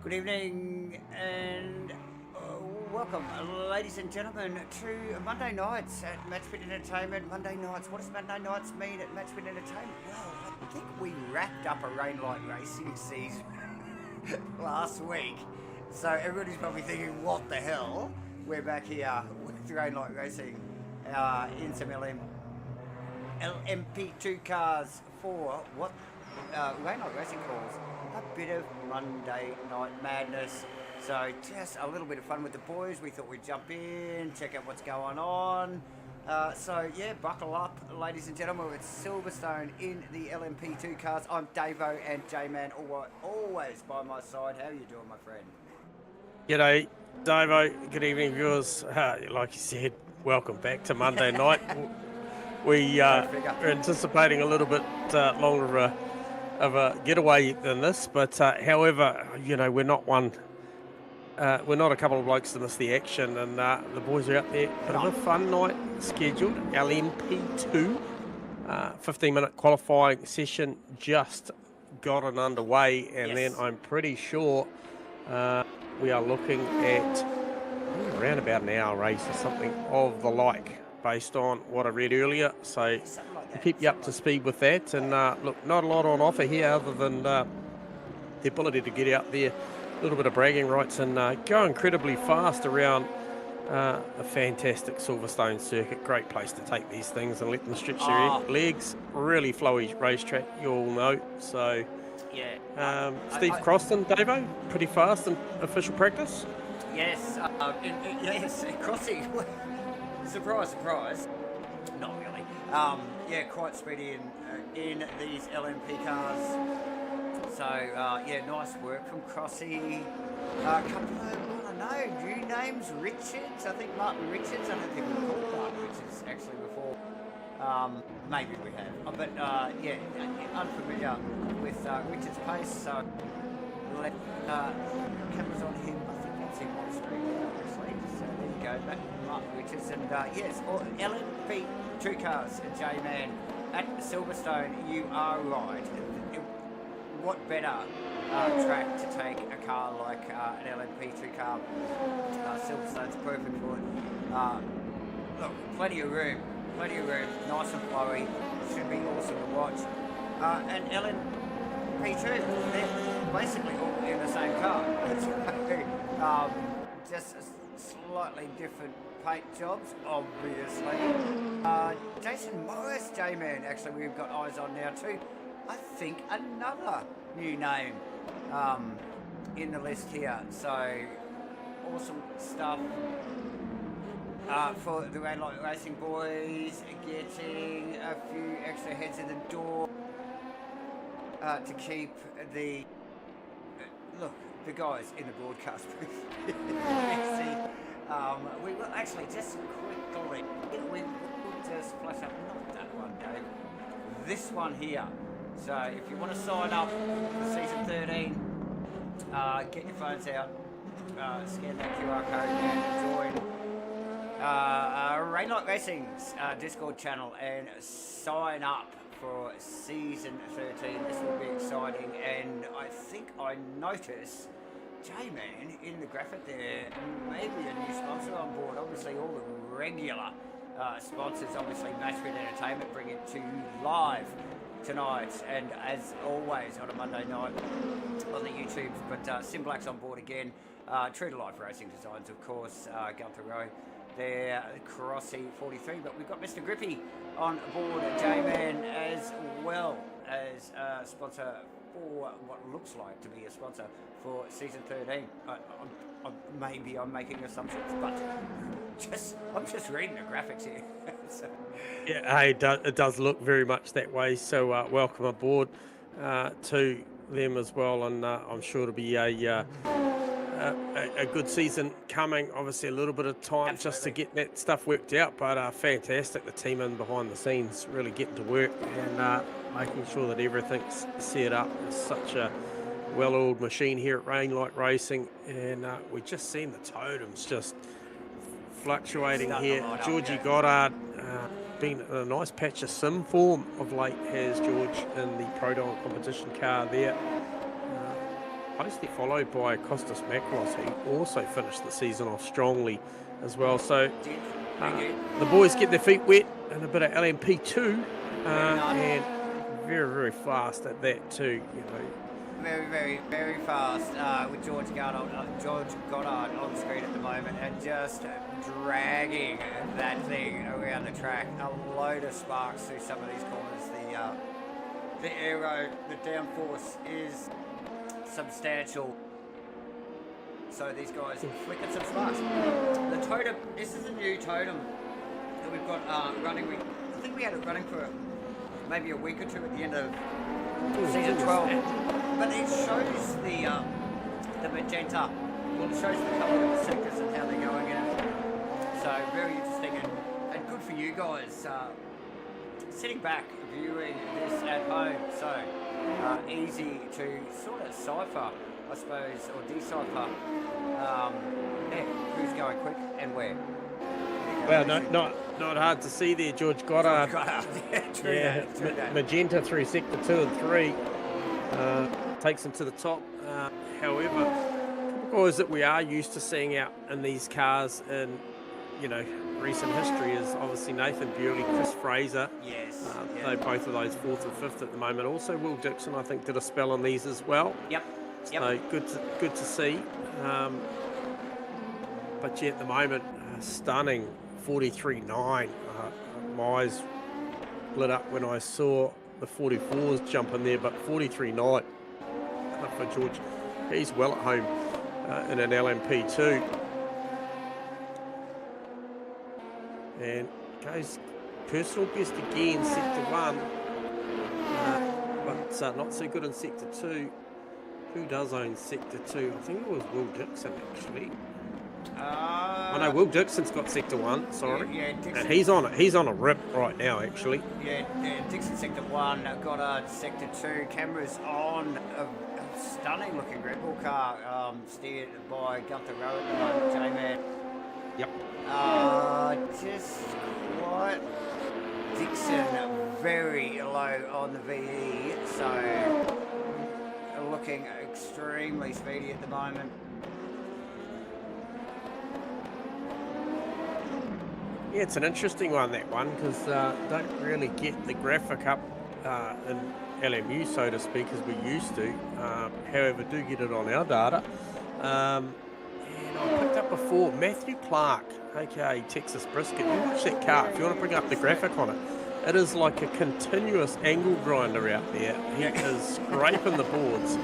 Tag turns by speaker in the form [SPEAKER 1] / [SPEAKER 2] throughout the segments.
[SPEAKER 1] Good evening and welcome, ladies and gentlemen, to Monday nights at MATCHFIT Entertainment. Monday nights, what does Monday nights mean at MATCHFIT Entertainment? Well, I think we wrapped up a rain light racing season last week. So everybody's probably thinking, what the hell? We're back here with rain light racing in some LMP2 cars for what rain light racing calls a bit of Monday night madness. So just a little bit of fun with the boys. We thought we'd jump in, check out what's going on. So yeah, buckle up, ladies and gentlemen. It's Silverstone in the LMP2 cars. I'm Davo and J-Man always by my side. How are you doing, my friend?
[SPEAKER 2] G'day, Davo. Good evening, viewers. Like you said, welcome back to Monday night. We are anticipating a little bit longer of a getaway than this, but however, you know, we're not a couple of blokes to miss the action, and the boys are out there. Bit of a fun night scheduled. LMP2 15-minute qualifying session just gotten underway, and then I'm pretty sure we are looking at around about an hour race or something of the like, based on what I read earlier. So to keep you up to speed with that, and look, not a lot on offer here other than the ability to get out there, a little bit of bragging rights, and go incredibly fast around a fantastic Silverstone circuit. Great place to take these things and let them stretch their legs. Really flowy racetrack, you all know. So yeah, Steve Croston, Davo, pretty fast in official practice.
[SPEAKER 1] Yes, yes, Crossy. Surprise, surprise. Not really. Yeah, quite speedy in these LMP cars. So yeah, nice work from Crossy. A couple of, I don't know, new names. Richards. I think Martin Richards. I don't think we've called Martin Richards actually before. Maybe we have. But yeah, unfamiliar with Richards' pace. So let cameras on him. I think that's him on screen actually. So there you go. Martin Richards, and yes, LMP2 cars, J-Man, at Silverstone. You are right. What better track to take a car like an LMP2 car? Silverstone's perfect for it. Look, plenty of room, nice and flowy. Should be awesome to watch. And LMP2, they're basically all in the same car. Just slightly different paint jobs, obviously. Jason Morris, J-Man, actually we've got eyes on now too. I think another new name in the list here. So awesome stuff for the Rain Light Racing boys, getting a few extra heads in the door to keep the look, the guys in the broadcast booth. We will actually just quickly, we will just flash up, not that one, Dave, this one here. So if you want to sign up for season 13, get your phones out, scan that QR code and join Rain Light Racing's Discord channel and sign up for season 13. This will be exciting, and I think I noticed J-Man in the graphic there, maybe a new sponsor on board. Obviously all the regular sponsors, obviously MATCHFIT Entertainment, bring it to you live tonight, and as always on a Monday night on the YouTube. But Simblack's on board again, true to life racing designs, of course. Gunther Rowe there, Crossy 43, but we've got Mr. Grippy on board, J-Man, as well as sponsor for what looks like to be a sponsor for season 13. Maybe I'm making assumptions, but I'm just reading the graphics here. So.
[SPEAKER 2] Yeah, hey, it does look very much that way. So welcome aboard to them as well, and I'm sure it'll be a good season coming. Obviously, a little bit of time just to get that stuff worked out, but fantastic. The team in behind the scenes really getting to work and making sure that everything's set up. It's such a well-oiled machine here at Rain Light Racing, and we've just seen the totems just fluctuating here. Georgie Goddard been in a nice patch of sim form of late, has George in the Pro Dom competition car there. closely followed by Costas Makros, who also finished the season off strongly as well. So the boys get their feet wet and a bit of LMP2, and very, very fast at that too, you know.
[SPEAKER 1] Very, very, very fast with George Goddard on screen at the moment, and just dragging that thing around the track. A load of sparks through some of these corners. The aero, the downforce is substantial. So these guys flicking some sparks. The totem, this is a new totem that we've got running. I think we had it running for maybe a week or two at the end of season 12. But it shows the magenta. Well, it shows the colour of the sectors and how they're going in. So very interesting and good for you guys. Sitting back, viewing this at home. So easy to sort of cipher, I suppose, or decipher who's going quick and where.
[SPEAKER 2] Well, not hard to see there, George Goddard.
[SPEAKER 1] Yeah, true that.
[SPEAKER 2] Magenta through sector 2 and 3. Takes him to the top. However, a couple guys that we are used to seeing out in these cars in, you know, recent history is obviously Nathan Bewley, Chris Fraser.
[SPEAKER 1] Yes.
[SPEAKER 2] They both of those 4th and 5th at the moment. Also, Will Dixon, I think, did a spell on these as well.
[SPEAKER 1] Yep.
[SPEAKER 2] So good to see. But yeah, at the moment, stunning 43.9. My eyes lit up when I saw the 44s jump in there, but 43.9 for George. He's well at home in an LMP2. And goes personal best again, sector 1. But not so good in sector 2. Who does own sector 2? I think it was Will Dixon, actually. Oh no, Will Dixon's got sector 1. Sorry,
[SPEAKER 1] yeah, Dixon.
[SPEAKER 2] And he's on a rip right now, actually.
[SPEAKER 1] Yeah, Dixon sector 1, Goddard sector 2. Cameras on a stunning looking Red Bull car, steered by Gunther Rowe at the moment, J-Man.
[SPEAKER 2] Yep.
[SPEAKER 1] Just quite Dixon very low on the VE, so looking extremely speedy at the moment.
[SPEAKER 2] Yeah, it's an interesting one, that one, because don't really get the graphic up in LMU, so to speak, as we used to. However, do get it on our data. And I picked up before Matthew Clark, aka Texas Brisket. You watch that car if you want to bring up the graphic on it. It is like a continuous angle grinder out there. He is scraping the boards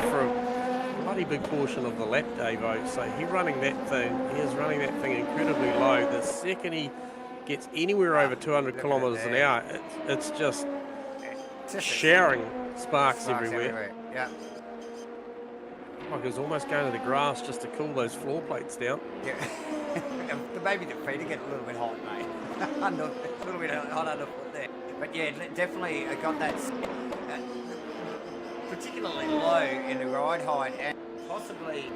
[SPEAKER 2] for a bloody big portion of the lap, Davo. So he is running that thing incredibly low. The second he gets anywhere over 200 kilometres an hour, it's just showering sparks everywhere.
[SPEAKER 1] Yeah.
[SPEAKER 2] Like it was almost going to the grass just to cool those floor plates down.
[SPEAKER 1] Yeah. Maybe the feet are getting a little bit hot, mate. A little bit hot underfoot there. But yeah, definitely got that particularly low in the ride height, and possibly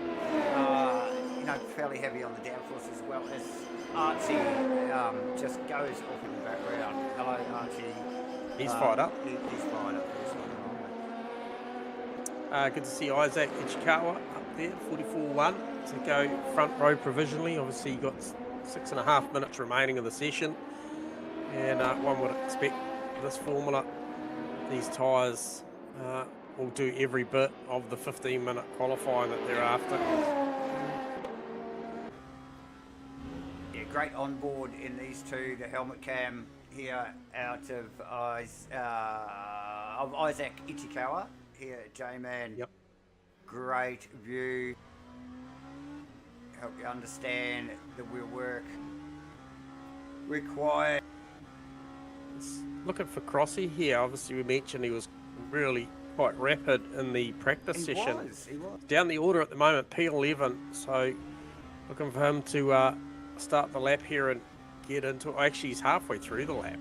[SPEAKER 1] fairly heavy on the downforce, as well as Archie just goes off in the background. Hello, Archie.
[SPEAKER 2] He's fired up.
[SPEAKER 1] He's fired up for this one.
[SPEAKER 2] Good to see Isaac Ichikawa up there, 44.1 to go front row provisionally. Obviously, you got 6.5 minutes remaining of the session, and one would expect this formula, these tyres will do every bit of the 15-minute qualifying that they're after.
[SPEAKER 1] Yeah, great on board in these two. The helmet cam here out of Isaac Ichikawa here at J-Man.
[SPEAKER 2] Yep.
[SPEAKER 1] Great view. Help you understand the wheel work required.
[SPEAKER 2] Looking for Crossy here. Obviously, we mentioned he was really quite rapid in the practice session.
[SPEAKER 1] He was.
[SPEAKER 2] Down the order at the moment, P11. So looking for him to start the lap here and get into. Actually, he's halfway through the lap.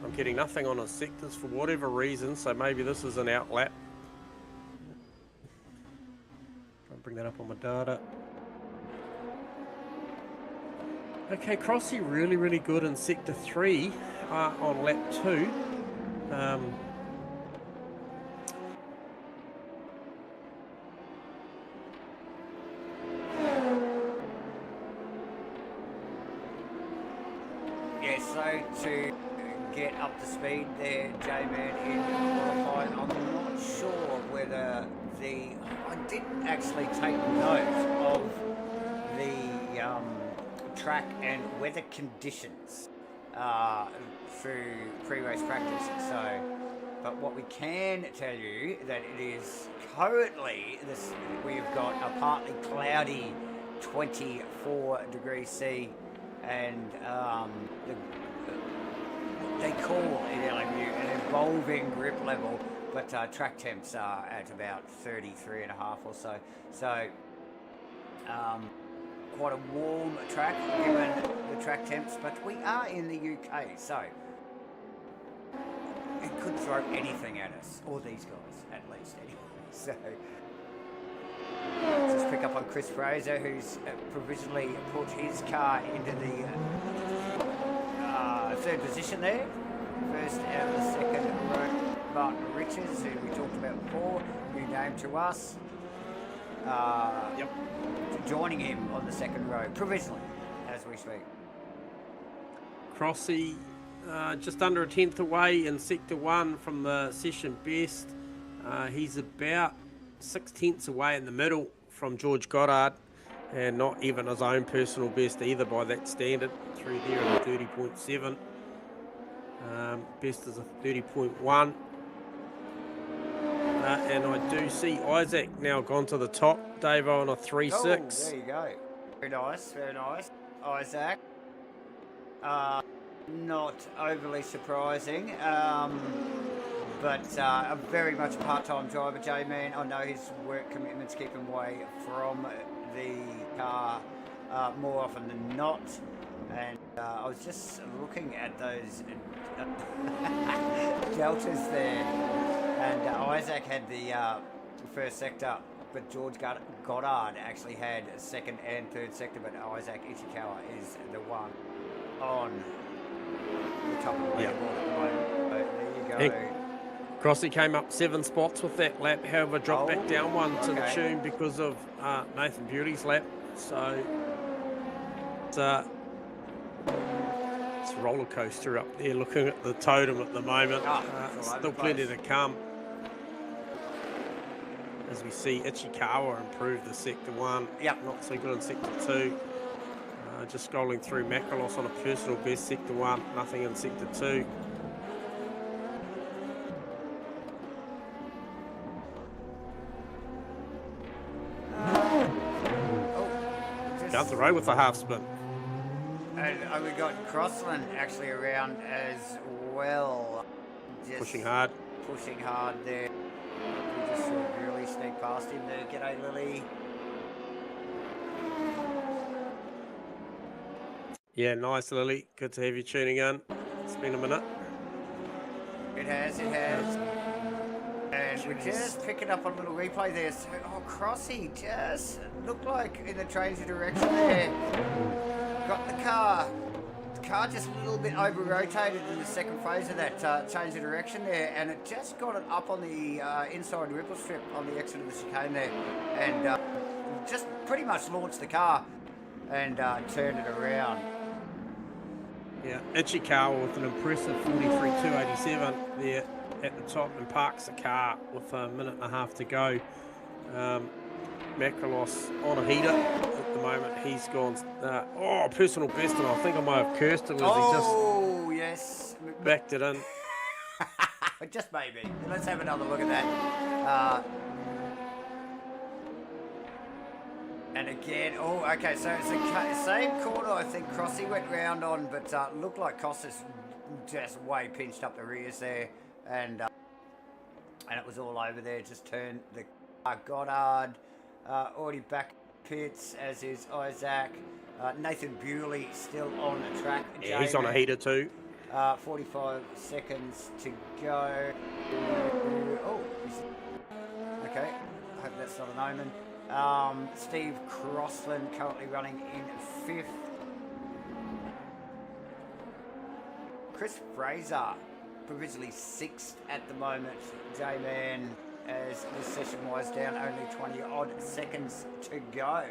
[SPEAKER 2] I'm getting nothing on his sectors for whatever reason. So maybe this is an out lap. Try and bring that up on my data. Okay, Crossy really, really good in sector 3 on lap 2.
[SPEAKER 1] Yeah, so to get up to speed there, J-Man, in qualifying, I'm not sure whether I didn't actually take note of the track and weather conditions through pre-race practice. So, but what we can tell you that it is currently we've got a partly cloudy 24 degrees C, and they call it LMU an evolving grip level, but track temps are at about 33.5 or so. So quite a warm track given the track temps, but we are in the UK, so it could throw anything at us, or these guys at least anyway. So let's pick up on Chris Fraser, who's provisionally put his car into the third position there. First out of the second row, Martin Richards, who we talked about before, new name to us. Yep. Joining him on the second row, provisionally, as we speak.
[SPEAKER 2] Crossy, just under a tenth away in Sector 1 from the session best. He's about 6 tenths away in the middle from George Goddard, and not even his own personal best either by that standard, through there at a 30.7. Best is a 30.1. And I do see Isaac now gone to the top, Davo, on a 3.6.
[SPEAKER 1] Oh, there you go. Very nice, very nice. Isaac. Not overly surprising, but a very much a part-time driver, J-Man. I know his work commitments keep him away from the car more often than not. And I was just looking at those deltas there, and Isaac had the first sector, but George Goddard actually had second and third sector, but Isaac Ichikawa is the one on the top of the leaderboard at the moment. So there you go.
[SPEAKER 2] Crossy came up 7 spots with that lap, however dropped back down one to the tune because of Nathan Beauty's lap. So it's a roller coaster up there, looking at the totem at the moment. Still plenty to come, as we see Ichikawa improve the Sector 1.
[SPEAKER 1] Yep. Not
[SPEAKER 2] so good in Sector 2. Just scrolling through Makalos on a personal best, Sector 1, nothing in Sector 2. Down the road with the half spin.
[SPEAKER 1] And we got Crossland actually around as well. Just
[SPEAKER 2] pushing hard there.
[SPEAKER 1] We just really sneak past him there. G'day, Lily.
[SPEAKER 2] Yeah, nice, Lily. Good to have you tuning in. It's been a minute.
[SPEAKER 1] It has. And we're just picking up on a little replay there. So, Crossy just looked like in the change of direction there. Got the car just a little bit over-rotated in the second phase of that change of direction there, and it just got it up on the inside ripple strip on the exit of the chicane there, and just pretty much launched the car and turned it around.
[SPEAKER 2] Yeah, Ichikawa with an impressive 43.287 there at the top, and parks the car with a minute and a half to go. Makalos on a heater at the moment. He's gone personal best, and I think I might have cursed it as he just backed it in.
[SPEAKER 1] Just maybe. Let's have another look at that. And again, okay, so it's the same corner I think Crossy went round on, but looked like Costas just way pinched up the rears there, and it was all over there. Just turned the Goddard. Already back pits, as is Isaac. Nathan Bewley still on the track.
[SPEAKER 2] Yeah, he's on a heater too.
[SPEAKER 1] 45 seconds to go. Okay. I hope that's not an omen. Steve Crossland currently running in 5th. Chris Fraser provisionally 6th at the moment. J-Man, as this session winds down, only 20 odd seconds to go.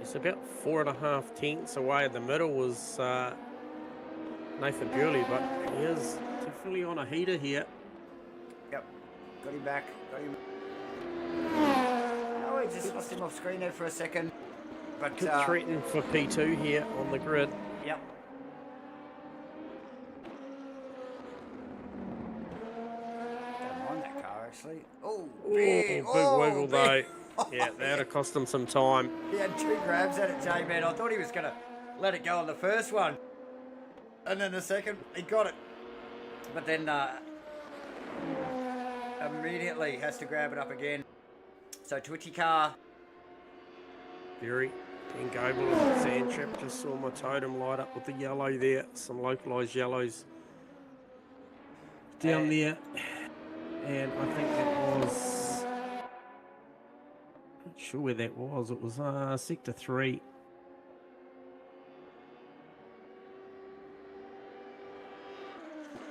[SPEAKER 2] He's about 4.5 tenths away. In the middle was Nathan Bewley, but he is definitely on a heater here.
[SPEAKER 1] Yep, got him back. Got him. Oh, he just lost him off screen there for a second. But
[SPEAKER 2] could threaten for P2 here on the grid.
[SPEAKER 1] Yep. Don't mind that car actually. Oh, big
[SPEAKER 2] wiggle though. Yeah, that would cost him some time.
[SPEAKER 1] He had 2 grabs at it, J-Man. I thought he was going to let it go on the first one. And then the second, he got it. But then immediately has to grab it up again. So Twitchy car.
[SPEAKER 2] Very. Dan Gable and Sand Trap. Just saw my totem light up with the yellow there. Some localised yellows down there. And I think that was... not sure where that was. It was Sector 3.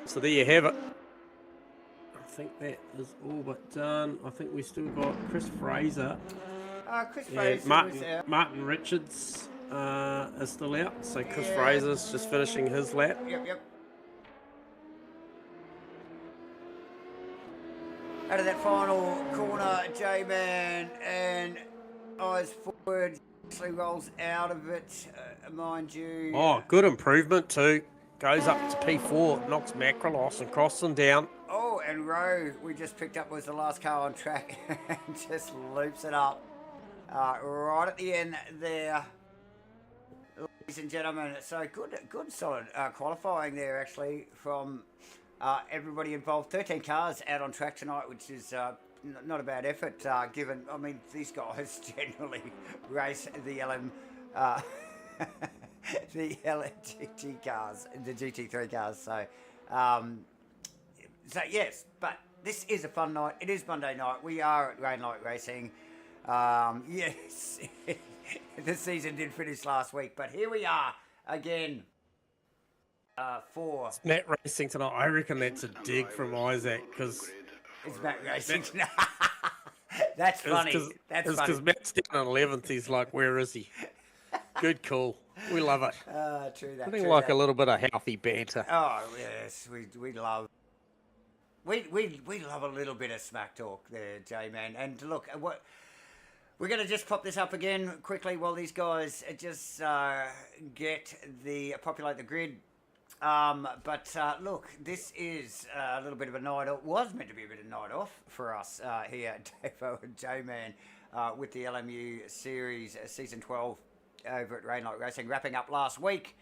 [SPEAKER 2] So there you have it. I think that is all but done. I think we still got Chris Fraser.
[SPEAKER 1] Chris Fraser
[SPEAKER 2] Martin Richards is still out. So Chris Fraser's just finishing his lap.
[SPEAKER 1] Yep. Out of that final corner, J-Man, and eyes forward, actually rolls out of it, mind you.
[SPEAKER 2] Oh, good improvement too. Goes up to P4, knocks Macrolos and Crossan down.
[SPEAKER 1] Oh, and Rowe, we just picked up, was the last car on track, and just loops it up. Right at the end there, ladies and gentlemen. So good solid qualifying there, actually, from... everybody involved. 13 cars out on track tonight, which is not a bad effort, given, I mean, these guys generally race the the LGT cars, the GT3 cars. So yes, but this is a fun night. It is Monday night. We are at Rain Light Racing. Yes, the season did finish last week, but here we are again. For
[SPEAKER 2] Matt racing tonight. I reckon that's a dig from Isaac because
[SPEAKER 1] it's Matt racing tonight. That's funny. That's funny.
[SPEAKER 2] Because Matt's down on 11th. He's like, where is he? Good call. We love it.
[SPEAKER 1] True that.
[SPEAKER 2] I think like a little bit of healthy banter.
[SPEAKER 1] Oh yes, we love. We love a little bit of smack talk there, J-Man. And look, what we're going to just pop this up again quickly while these guys just populate the grid. Look, this is a little bit of a night off. Was meant to be a bit of a night off for us here at Davo and J-Man with the LMU series season 12 over at Rain Light Racing, wrapping up last week.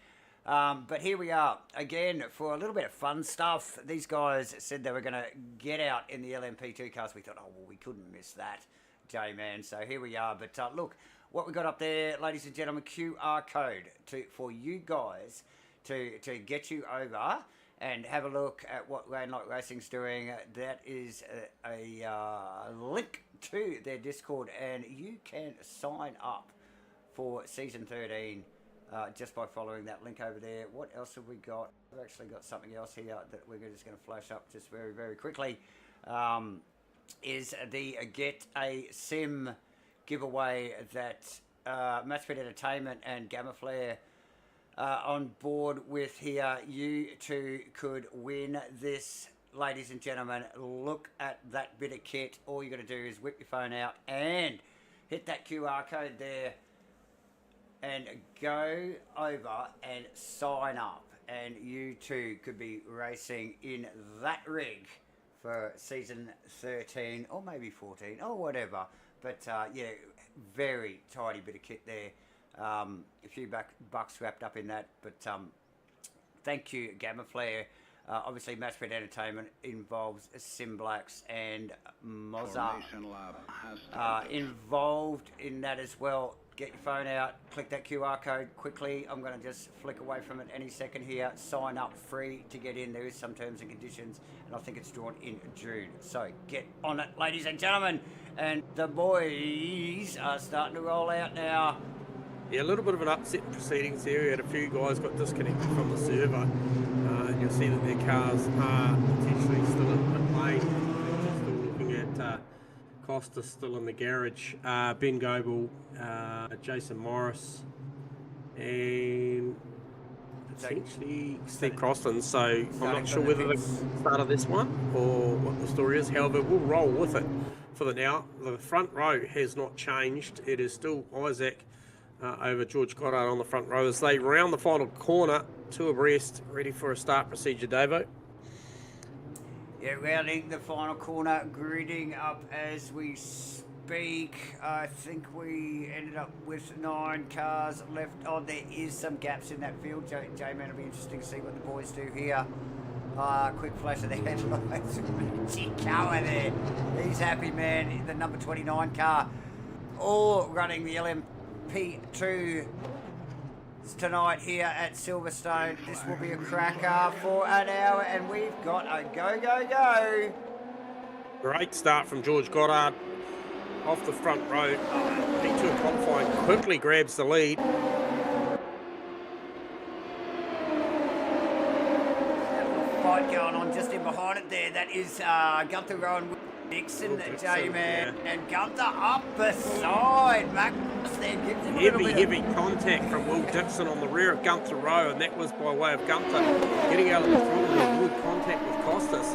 [SPEAKER 1] But here we are again for a little bit of fun stuff. These guys said they were going to get out in the LMP2 cars. We thought, oh, well, we couldn't miss that, J-Man. So here we are. But look, what we got up there, ladies and gentlemen, QR code for you guys to get you over and have a look at what Rain Light Racing's doing. That is a link to their Discord, and you can sign up for Season 13 just by following that link over there. What else have we got? We've actually got something else here that we're just going to flash up just very, very quickly. Is the Get a Sim giveaway that MATCHFIT Entertainment and GAMAFLARE on board with here. You too could win this, ladies and gentlemen. Look at that bit of kit. All you got to do is whip your phone out and hit that QR code there and go over and sign up, and you too could be racing in that rig for season 13 or maybe 14 or whatever. But yeah, very tidy bit of kit there. A few bucks wrapped up in that, but thank you, GAMAFLARE. Obviously, MATCHFIT Entertainment involves SimBlacks and Mozza involved in that as well. Get your phone out, click that QR code quickly. I'm going to just flick away from it any second here. Sign up, free to get in. There is some terms and conditions, and I think it's drawn in June. So get on it, ladies and gentlemen. And the boys are starting to roll out now.
[SPEAKER 2] Yeah, a little bit of an upset in proceedings there. We had a few guys got disconnected from the server, and you'll see that their cars are potentially still in pit lane. Still looking at Costa still in the garage. Ben Goebel, Jason Morris, and potentially Steve Croston. So I'm not sure whether the start of this one or what the story is. However, we'll roll with it for the now. The front row has not changed. It is still Isaac over George Goddard on the front row as they round the final corner, 2 abreast, ready for a start procedure, Davo.
[SPEAKER 1] Yeah, rounding the final corner, gridding up as we speak. I think we ended up with 9 cars left. Oh, there is some gaps in that field. J-Man, it'll be interesting to see what the boys do here. Quick flash of the headlights. Chikawa there. He's happy, man. The number 29 car. All running the LMP2 tonight here at Silverstone. This will be a cracker for an hour, and we've got a go.
[SPEAKER 2] Great start from George Goddard off the front row. P2 qualifying quickly grabs the lead.
[SPEAKER 1] Fight going on just in behind it there. That is Gunther Rowan Dixon, J-Man, yeah. And Gunther up beside Magnus there. Gives him
[SPEAKER 2] heavy contact from Will Dixon on the rear of Gunther Rowe, and that was by way of Gunther getting out of the throttle there. Good contact with Costas,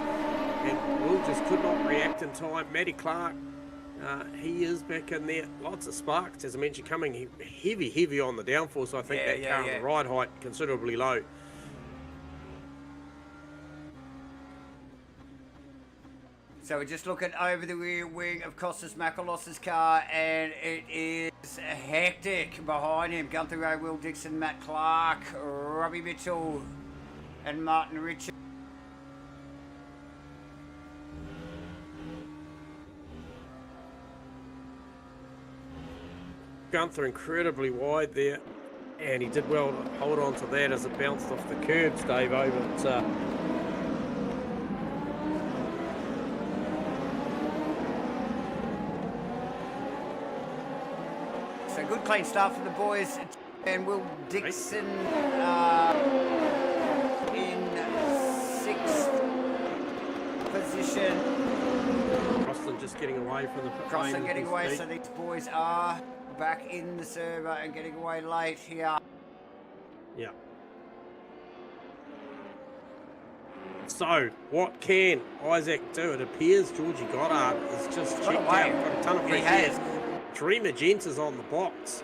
[SPEAKER 2] and Will just could not react in time. Matty Clark, he is back in there. Lots of sparks, as I mentioned, coming heavy on the downforce. I think that car on the ride height considerably low.
[SPEAKER 1] So we're just looking over the rear wing of Costas Makalos's car, and it is hectic behind him. Gunther Rowe, Will Dixon, Matt Clark, Robbie Mitchell, and Martin Richard.
[SPEAKER 2] Gunther incredibly wide there, and he did well to hold on to that as it bounced off the curbs, Dave, over.
[SPEAKER 1] So good clean start for the boys, and Will Dixon in 6th position.
[SPEAKER 2] Croston just getting away from the
[SPEAKER 1] Croston getting away, so these boys are back in the server and getting away late here.
[SPEAKER 2] Yeah. So, what can Isaac do? It appears Georgie Goddard is just checked out, got a ton of fresh air. 3 magentas on the box.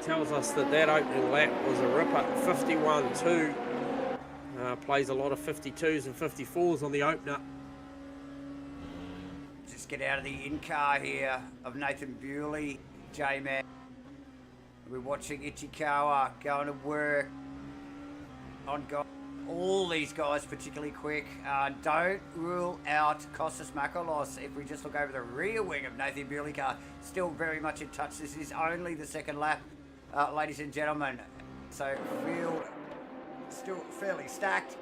[SPEAKER 2] Tells us that opening lap was a ripper. 51.2. Plays a lot of 52s and 54s on the opener.
[SPEAKER 1] Just get out of the in-car here of Nathan Bewley, J-Man. We're watching Ichikawa going to work on God. All these guys particularly quick. Don't rule out Costas Makalos. If we just look over the rear wing of Nathan Bewley car, still very much in touch. This is only the 2nd lap, ladies and gentlemen. So field still fairly stacked.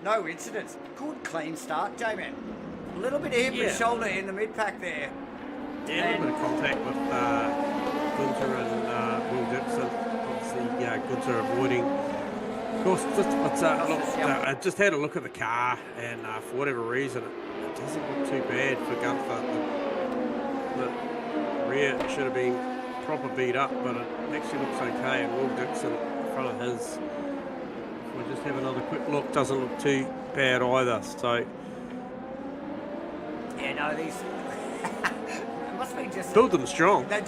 [SPEAKER 1] No incidents. Good clean start, J-Man. A little bit of hip and shoulder in the mid-pack there.
[SPEAKER 2] Yeah, a little bit of contact with Gunther and Will Dixon. Obviously, Gunther avoiding. Of course, I just had a look at the car, and for whatever reason, it doesn't look too bad for Gunther. The rear should have been proper beat up, but it actually looks okay. And Will Dixon in front of his, if we just have another quick look, doesn't look too bad either. So,
[SPEAKER 1] yeah, no, these it must be just
[SPEAKER 2] build them strong.
[SPEAKER 1] I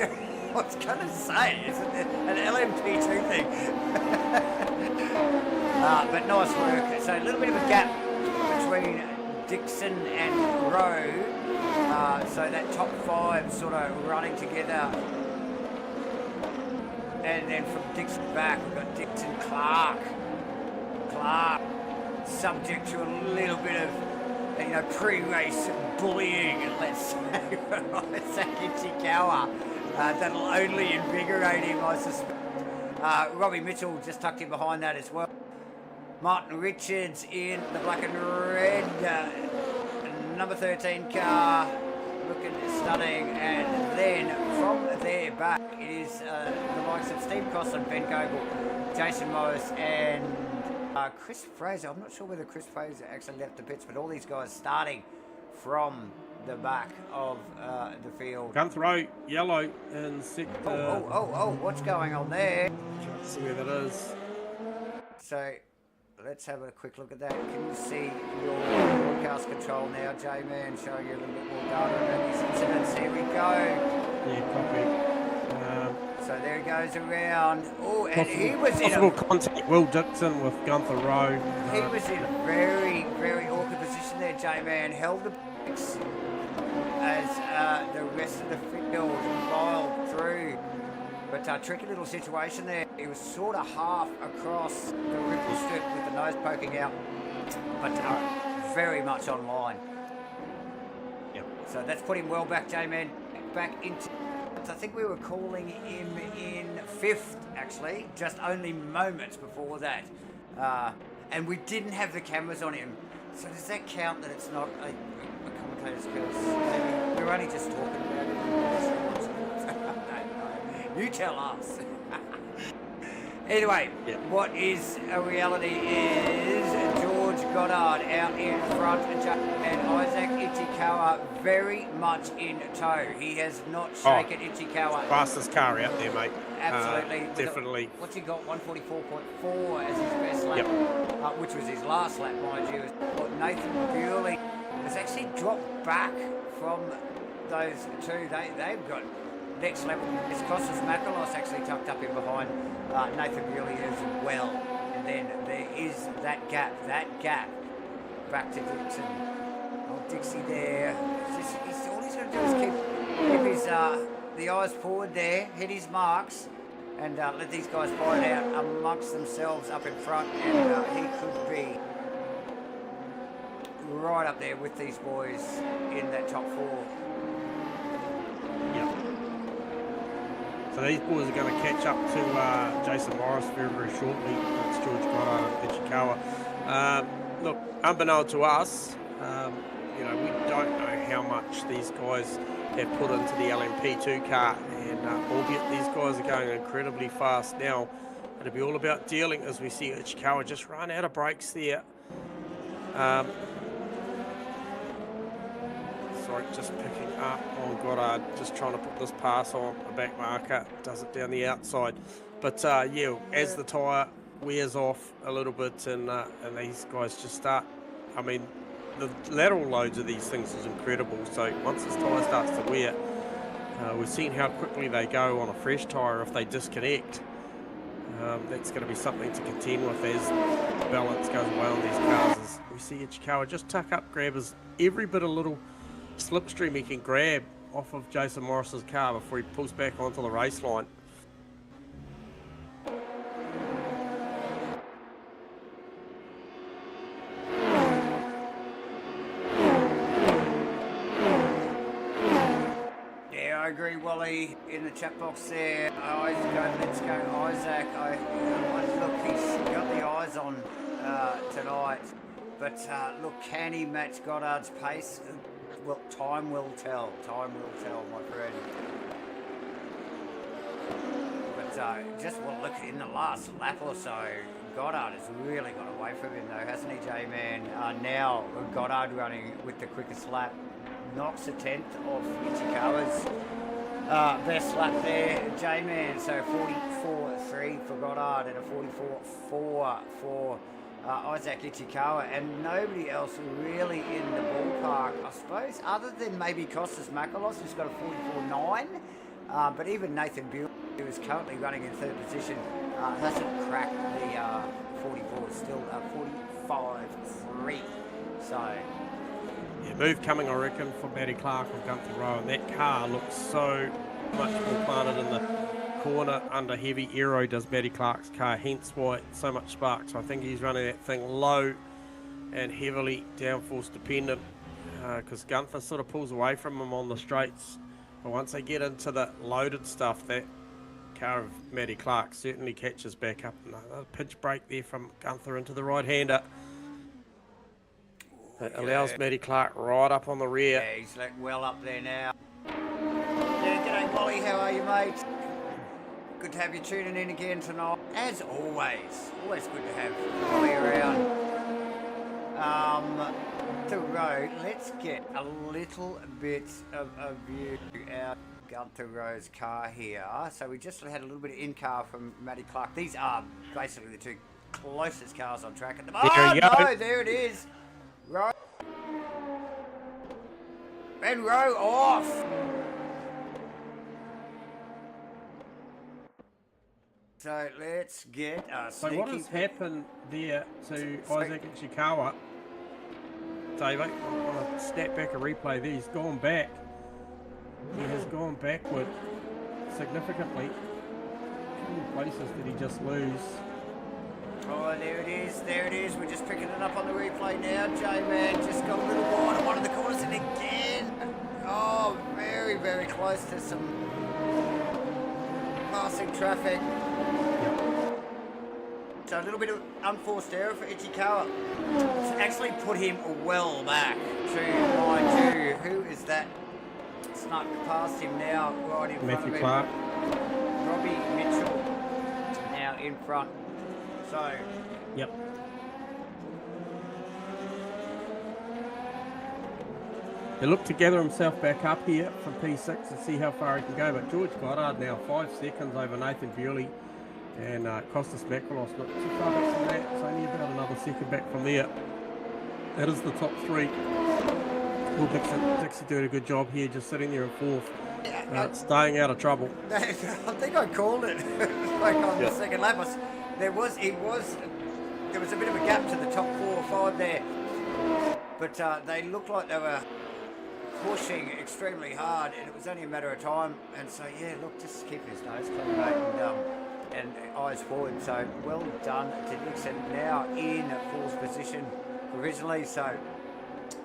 [SPEAKER 1] was going to say, it's an LMP2 thing. But nice work. So a little bit of a gap between Dixon and Rowe. So that top 5 sort of running together. And then from Dixon back, we've got Dixon Clark. Clark, subject to a little bit of, pre-race bullying, let's say, Isaac Ichikawa. That'll only invigorate him, I suspect. Robbie Mitchell just tucked in behind that as well. Martin Richards in the black and red. Number 13 car, looking stunning. And then from there back is the likes of Steve Crosland, Ben Goebel, Jason Morris, and Chris Fraser. I'm not sure whether Chris Fraser actually left the pits, but all these guys starting from the back of the field.
[SPEAKER 2] Gunther yellow in sector.
[SPEAKER 1] Oh, what's going on there?
[SPEAKER 2] Let's see where that is.
[SPEAKER 1] So let's have a quick look at that. Can you see your broadcast control now, J-Man, showing you a little bit more data about these incidents? Here we go.
[SPEAKER 2] Yeah, copy.
[SPEAKER 1] So there he goes around. Oh, and he was in
[SPEAKER 2] possible contact. Will Dixon with Gunther Rowe.
[SPEAKER 1] He was in a very, very awkward position there, J-Man. Held the brakes as the rest of the field filed through. But tricky little situation there. He was sort of half across the ripple strip with the nose poking out, but very much on line.
[SPEAKER 2] Yep.
[SPEAKER 1] So that's put him well back, J-Man. Back into... I think we were calling him in 5th, actually, just only moments before that. And we didn't have the cameras on him. So does that count that it's not a commentator's curse? Maybe we're only just talking about it. You tell us. Anyway, What is a reality is George Goddard out in front and Isaac Ichikawa very much in tow. He has not shaken Ichikawa.
[SPEAKER 2] Fastest car out there, mate.
[SPEAKER 1] Absolutely.
[SPEAKER 2] Definitely.
[SPEAKER 1] What's he got? 144.4 as his best lap, which was his last lap, mind you. Nathan Bewley has actually dropped back from those two. They've got next level. It's Costas Makalos actually tucked up in behind Nathan Bewley as well. And then there is that gap back to Dixon. Oh, Dixie there. All he's going to do is keep his the eyes forward there, hit his marks, and let these guys fight it out amongst themselves up in front. And he could be right up there with these boys in that top 4.
[SPEAKER 2] Yep. So these boys are going to catch up to Jason Morris very, very shortly. That's George Goddard and Ichikawa. Look, unbeknownst to us, we don't know how much these guys have put into the LMP2 car, and albeit these guys are going incredibly fast now, it'll be all about dealing as we see Ichikawa just run out of brakes there. Sorry, just picking up on Goddard, just trying to put this pass on the back marker, does it down the outside. But as the tyre wears off a little bit and these guys just start, I mean, the lateral loads of these things is incredible. So once this tyre starts to wear, we've seen how quickly they go on a fresh tyre if they disconnect. That's going to be something to contend with as balance goes away on these cars. As we see Ichikawa just tuck up, grab every bit of little slipstream he can grab off of Jason Morris's car before he pulls back onto the race line.
[SPEAKER 1] Yeah, I agree, Wally, in the chat box there. Let's go, Isaac. Look, he's got the eyes on tonight. But look, can he match Goddard's pace? Well, time will tell. Time will tell, my friend. But look, in the last lap or so, Goddard has really got away from him, though, hasn't he, J-Man? Now Goddard running with the quickest lap knocks a 10th off Ichikawa's best lap there, J-Man. So 44.3 for Goddard and a 44.4 for Isaac Ichikawa, and nobody else really in the ballpark, I suppose, other than maybe Costas Makalos, who's got a 44.9. But even Nathan Bewley, who is currently running in 3rd position, hasn't cracked the 44. It's still 45.3. So
[SPEAKER 2] Move coming, I reckon, for Matty Clark and Gunther Rowe, and that car looks so much more planted in the corner under heavy aero does Matty Clark's car, hence why it's so much spark. So I think he's running that thing low and heavily downforce dependent, because Gunther sort of pulls away from him on the straights. But once they get into the loaded stuff, that car of Matty Clark certainly catches back up. Another pinch brake there from Gunther into the right-hander. That allows Matty Clark right up on the rear.
[SPEAKER 1] Yeah, he's like well up there now. Yeah, g'day Wally, how are you, mate? Good to have you tuning in again tonight. As always good to have Wally around. the road, let's get a little bit of a view out Gunther Rowe's car here. So we just had a little bit of in-car from Matty Clark. These are basically the two closest cars on track at the moment. Oh, no, there it is. Rowe. And Rowe off. So let's get a
[SPEAKER 2] So what has happened there to Isaac Ichikawa? Dave, on a snap back a replay there, he's gone back. He has gone backward significantly. How many places did he just lose?
[SPEAKER 1] Oh, there it is, there it is. We're just picking it up on the replay now. J-Man just got a little wide on one of the corners and again. Oh, very, very close to some passing traffic. So a little bit of unforced error for Ichikawa. It's actually put him well back to line 2. Who is that? Snuck past him now, right in front of him.
[SPEAKER 2] Clark.
[SPEAKER 1] Robbie Mitchell now in front. So.
[SPEAKER 2] Yep. He looked to gather himself back up here from P6 and see how far he can go. But George Goddard now 5 seconds over Nathan Bewley. And Costas Makrolos not too far back from that. It's only about another second back from there. That is the top 3. Will Dixie doing a good job here, just sitting there in 4th. Staying out of trouble.
[SPEAKER 1] I think I called it like on the second lap. There was a bit of a gap to the top 4 or 5 there. But they looked like they were pushing extremely hard, and it was only a matter of time. And so, yeah, look, just keep his nose clean, mate, and eyes forward. So, well done to Dixon. Now in 4th position provisionally, so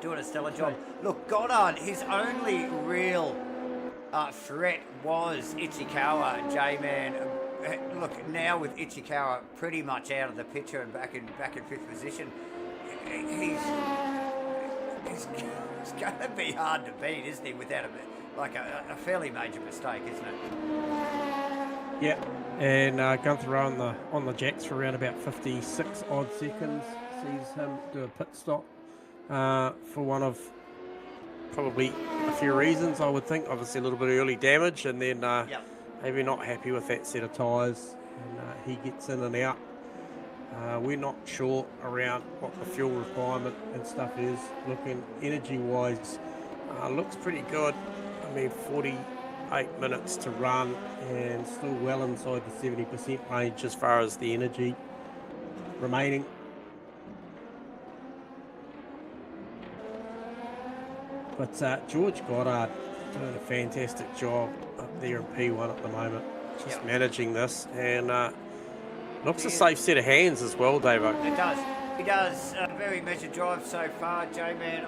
[SPEAKER 1] doing a stellar job. Look, Goddard, his only real threat was Ichikawa, J-Man. Look, now with Ichikawa pretty much out of the picture and back in 5th position, he's going to be hard to beat, isn't he, without a fairly major mistake, isn't it?
[SPEAKER 2] Yeah, and Gunther Rowe on the jacks for around about 56 odd seconds. Sees him do a pit stop for one of probably a few reasons, I would think. Obviously a little bit of early damage, and then maybe not happy with that set of tyres, and he gets in and out. We're not sure around what the fuel requirement and stuff is. Looking energy-wise, looks pretty good. I mean, 48 minutes to run and still well inside the 70% range as far as the energy remaining. But George Goddard doing a fantastic job up there in P1 at the moment, just managing this, and looks a safe set of hands as well, Davo.
[SPEAKER 1] It does. He does a very measured drive so far, J-Man.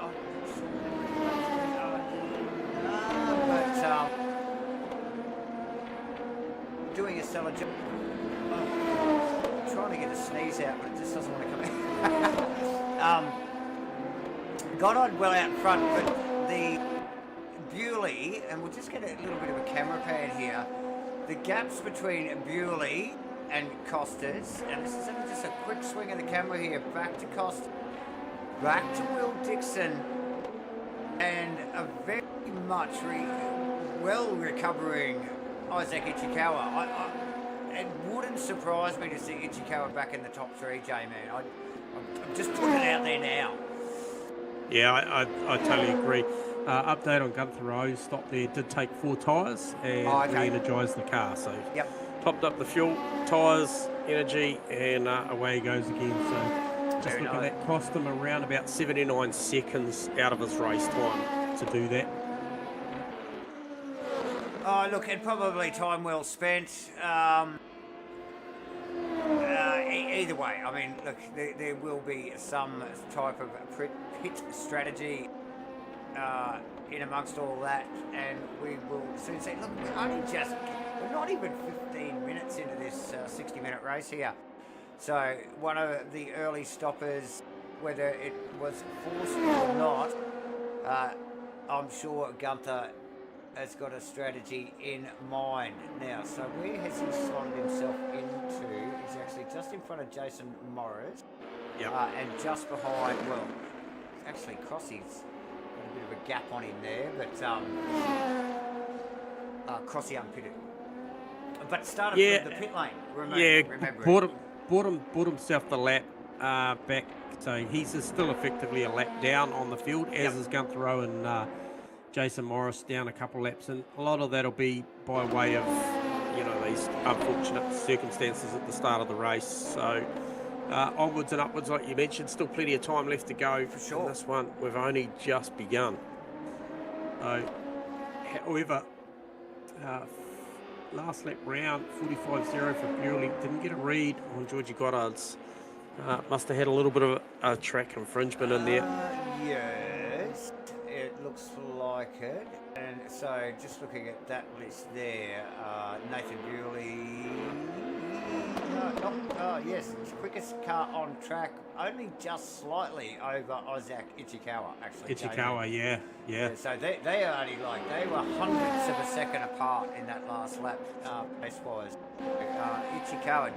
[SPEAKER 1] But doing a stellar job. Trying to get a sneeze out, but it just doesn't want to come out. Goddard well out front, but the Bewley, and we'll just get a little bit of a camera pan here, the gaps between Bewley and Costas, and this is just a quick swing of the camera here, back to Costas, back to Will Dixon, and a very much well recovering Isaac Ichikawa. It wouldn't surprise me to see Ichikawa back in the top 3, J-Man. I'm just putting it out there now.
[SPEAKER 2] Yeah, I totally agree. Update on Gunther Rowe's stop there, did take 4 tyres and re-energised the car. So topped up the fuel, tyres, energy, and away he goes again. So just looking at that, cost him around about 79 seconds out of his race time to do that.
[SPEAKER 1] Oh, look, and probably time well spent. Either way, I mean, look, there will be some type of pit strategy in amongst all that, and we will soon see. Look, we're not even 15 minutes into this 60-minute race here. So one of the early stoppers, whether it was forced or not, I'm sure Gunther has got a strategy in mind now. So where has he slotted himself into? He's actually just in front of Jason Morris, and just behind, well, actually Crossy's got a bit of a gap on him there, but Crossy unpitted. But started from the pit lane. Remember
[SPEAKER 2] bought himself the lap back, so he's still effectively a lap down on the field, as is Gunther and Jason Morris down a couple laps, and a lot of that'll be by way of these unfortunate circumstances at the start of the race. So onwards and upwards, like you mentioned, still plenty of time left to go for sure. In this one, we've only just begun. However, last lap round, 45.0 for Bewley. Didn't get a read on Georgie Goddard's. Must have had a little bit of a track infringement in there.
[SPEAKER 1] Yes, it looks like it. And so just looking at that list there, Nathan Bewley, yes, quickest car on track, only just slightly over Isaac Ichikawa, actually.
[SPEAKER 2] Ichikawa, yeah.
[SPEAKER 1] So they are only they were hundredths of a second apart in that last lap, pace-wise. Ichikawa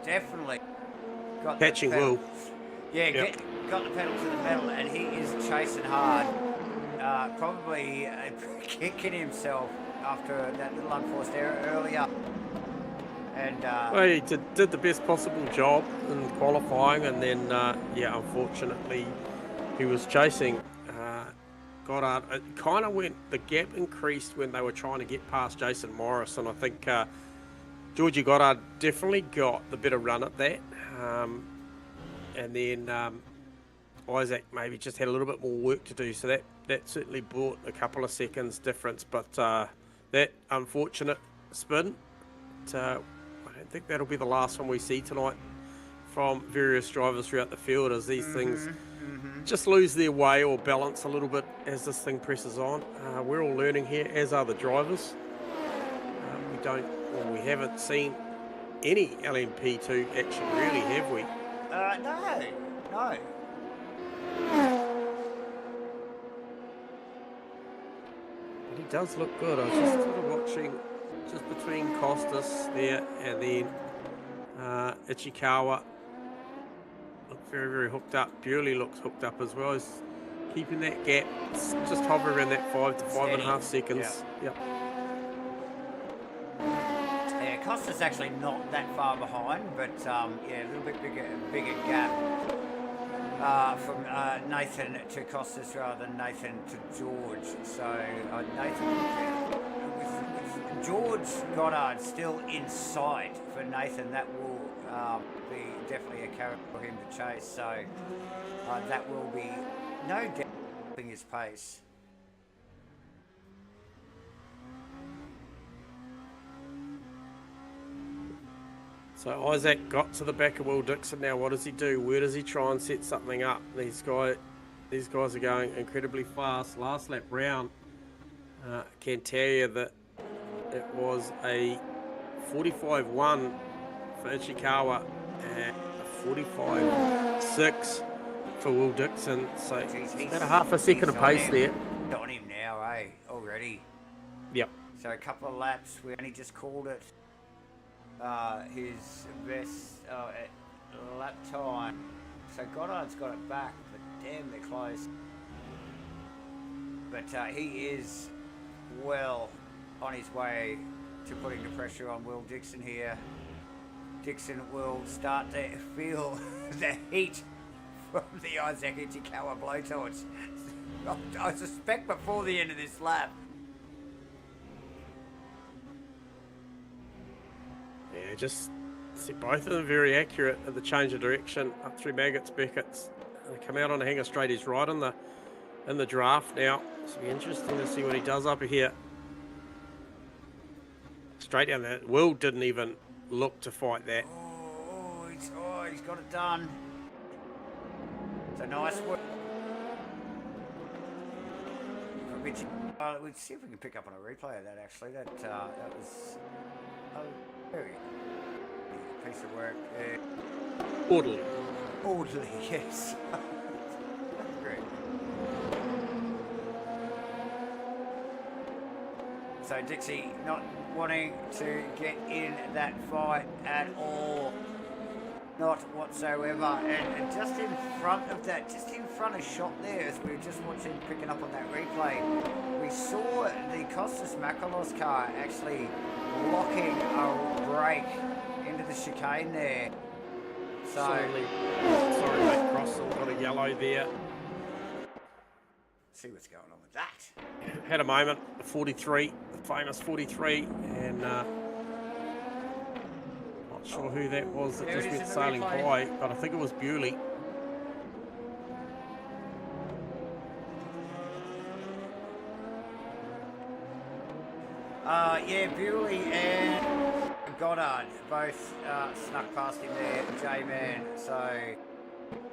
[SPEAKER 1] definitely got
[SPEAKER 2] catching Will.
[SPEAKER 1] Yeah, got the pedal to the metal, and he is chasing hard. Probably kicking himself after that little unforced error earlier. And
[SPEAKER 2] well, he did the best possible job in qualifying, and then unfortunately he was chasing Goddard. It kind of the gap increased when they were trying to get past Jason Morris, and I think Georgie Goddard definitely got the better run at that, and then Isaac maybe just had a little bit more work to do, so that certainly brought a couple of seconds difference. But that unfortunate spin, I don't think that'll be the last one we see tonight from various drivers throughout the field, as these things just lose their way or balance a little bit as this thing presses on. We're all learning here, as are the drivers. We haven't seen any LMP2 action really, have we?
[SPEAKER 1] No.
[SPEAKER 2] But he does look good. I was just sort of watching just between Costas there and then Ichikawa. Look very, very hooked up. Bewley looks hooked up as well. He's keeping that gap, just hovering around that 5 to 5.5 seconds. Yep.
[SPEAKER 1] Yeah, Costa's actually not that far behind, but a little bit bigger gap from Nathan to Costas rather than Nathan to George. So Nathan, with George Goddard still in sight for Nathan, that will be definitely a carrot for him to chase. So that will be no doubt helping his pace.
[SPEAKER 2] So Isaac got to the back of Will Dixon. Now what does he do? Where does he try and set something up? These guys are going incredibly fast. Last lap round, can tell you that it was a 45.1 for Ichikawa and a 45.6 for Will Dixon. So he's about a half a second of pace there.
[SPEAKER 1] On him now, already.
[SPEAKER 2] Yep.
[SPEAKER 1] So a couple of laps, we only just called it. His best lap time. So Goddard's got it back, but damn, they're close. But he is well on his way to putting the pressure on Will Dixon here. Dixon will start to feel the heat from the Isaac Ichikawa blowtorch. I suspect before the end of this lap.
[SPEAKER 2] Yeah, just see both of them very accurate at the change of direction up through Maggots, Beckett's. They come out on the hanger straight. He's right in the draft now. It'll be interesting to see what he does up here. Straight down there. Will didn't even look to fight that.
[SPEAKER 1] He's got it done. It's a nice work. We'll see if we can pick up on a replay of that. Actually, that was very piece of work.
[SPEAKER 2] Orderly,
[SPEAKER 1] yes. Great. So Dixie not wanting to get in that fight at all. Not whatsoever. And just in front of that, just in front of shot there, as we were just watching, picking up on that replay, we saw the Costas Makalos car actually locking a brake into the chicane there. So,
[SPEAKER 2] sorry, mate, Crossall got a yellow there.
[SPEAKER 1] See what's going on with that.
[SPEAKER 2] Had a moment, the 43, the famous 43, and not sure who that was that just went sailing by, but I think it was Bewley.
[SPEAKER 1] Yeah, Bewley and Goddard both snuck past him there, J-Man, so...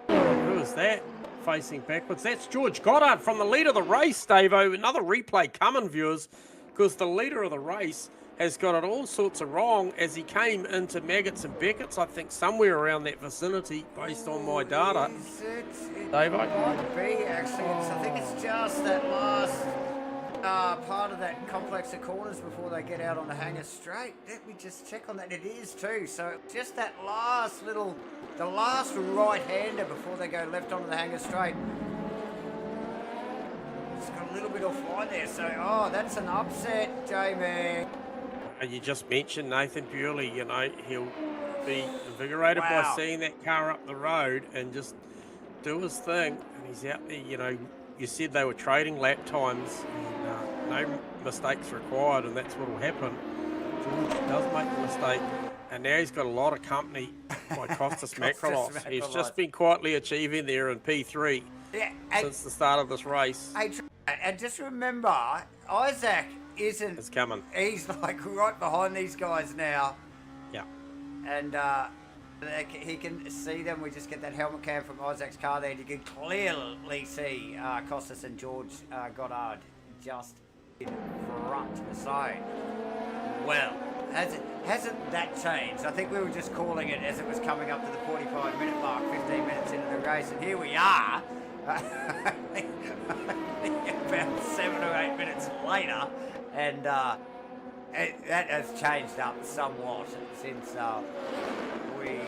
[SPEAKER 2] Who is that facing backwards? That's George Goddard from the lead of the race, Davo. Another replay coming, viewers, because the leader of the race has got it all sorts of wrong as he came into Maggots and Beckett's, I think somewhere around that vicinity, based on my data.
[SPEAKER 1] It
[SPEAKER 2] Davo?
[SPEAKER 1] might be, actually. I think it's just that last... part of that complex of corners before they get out on the hanger straight. Let me just check on that. It is too. So just that last little, the last right-hander before they go left onto the hanger straight. Just got a little bit offline there. So, oh, that's an upset, Jamie.
[SPEAKER 2] And you just mentioned Nathan Bewley, you know, he'll be invigorated by seeing that car up the road and just do his thing. And he's out there, you know, you said they were trading lap times and no mistakes required, and that's what will happen. George does make the mistake, and now he's got a lot of company by Costas Makalos. He's just been quietly achieving there in P3 since the start of this race.
[SPEAKER 1] And just remember, Isaac isn't...
[SPEAKER 2] It's coming.
[SPEAKER 1] He's like right behind these guys now.
[SPEAKER 2] Yeah.
[SPEAKER 1] And he can see them. We just get that helmet cam from Isaac's car there. You can clearly see Costas and George Goddard just in front. So, well, hasn't that changed? I think we were just calling it as it was coming up to the 45-minute mark, 15 minutes into the race, and here we are. About 7 or 8 minutes later, and that has changed up somewhat since we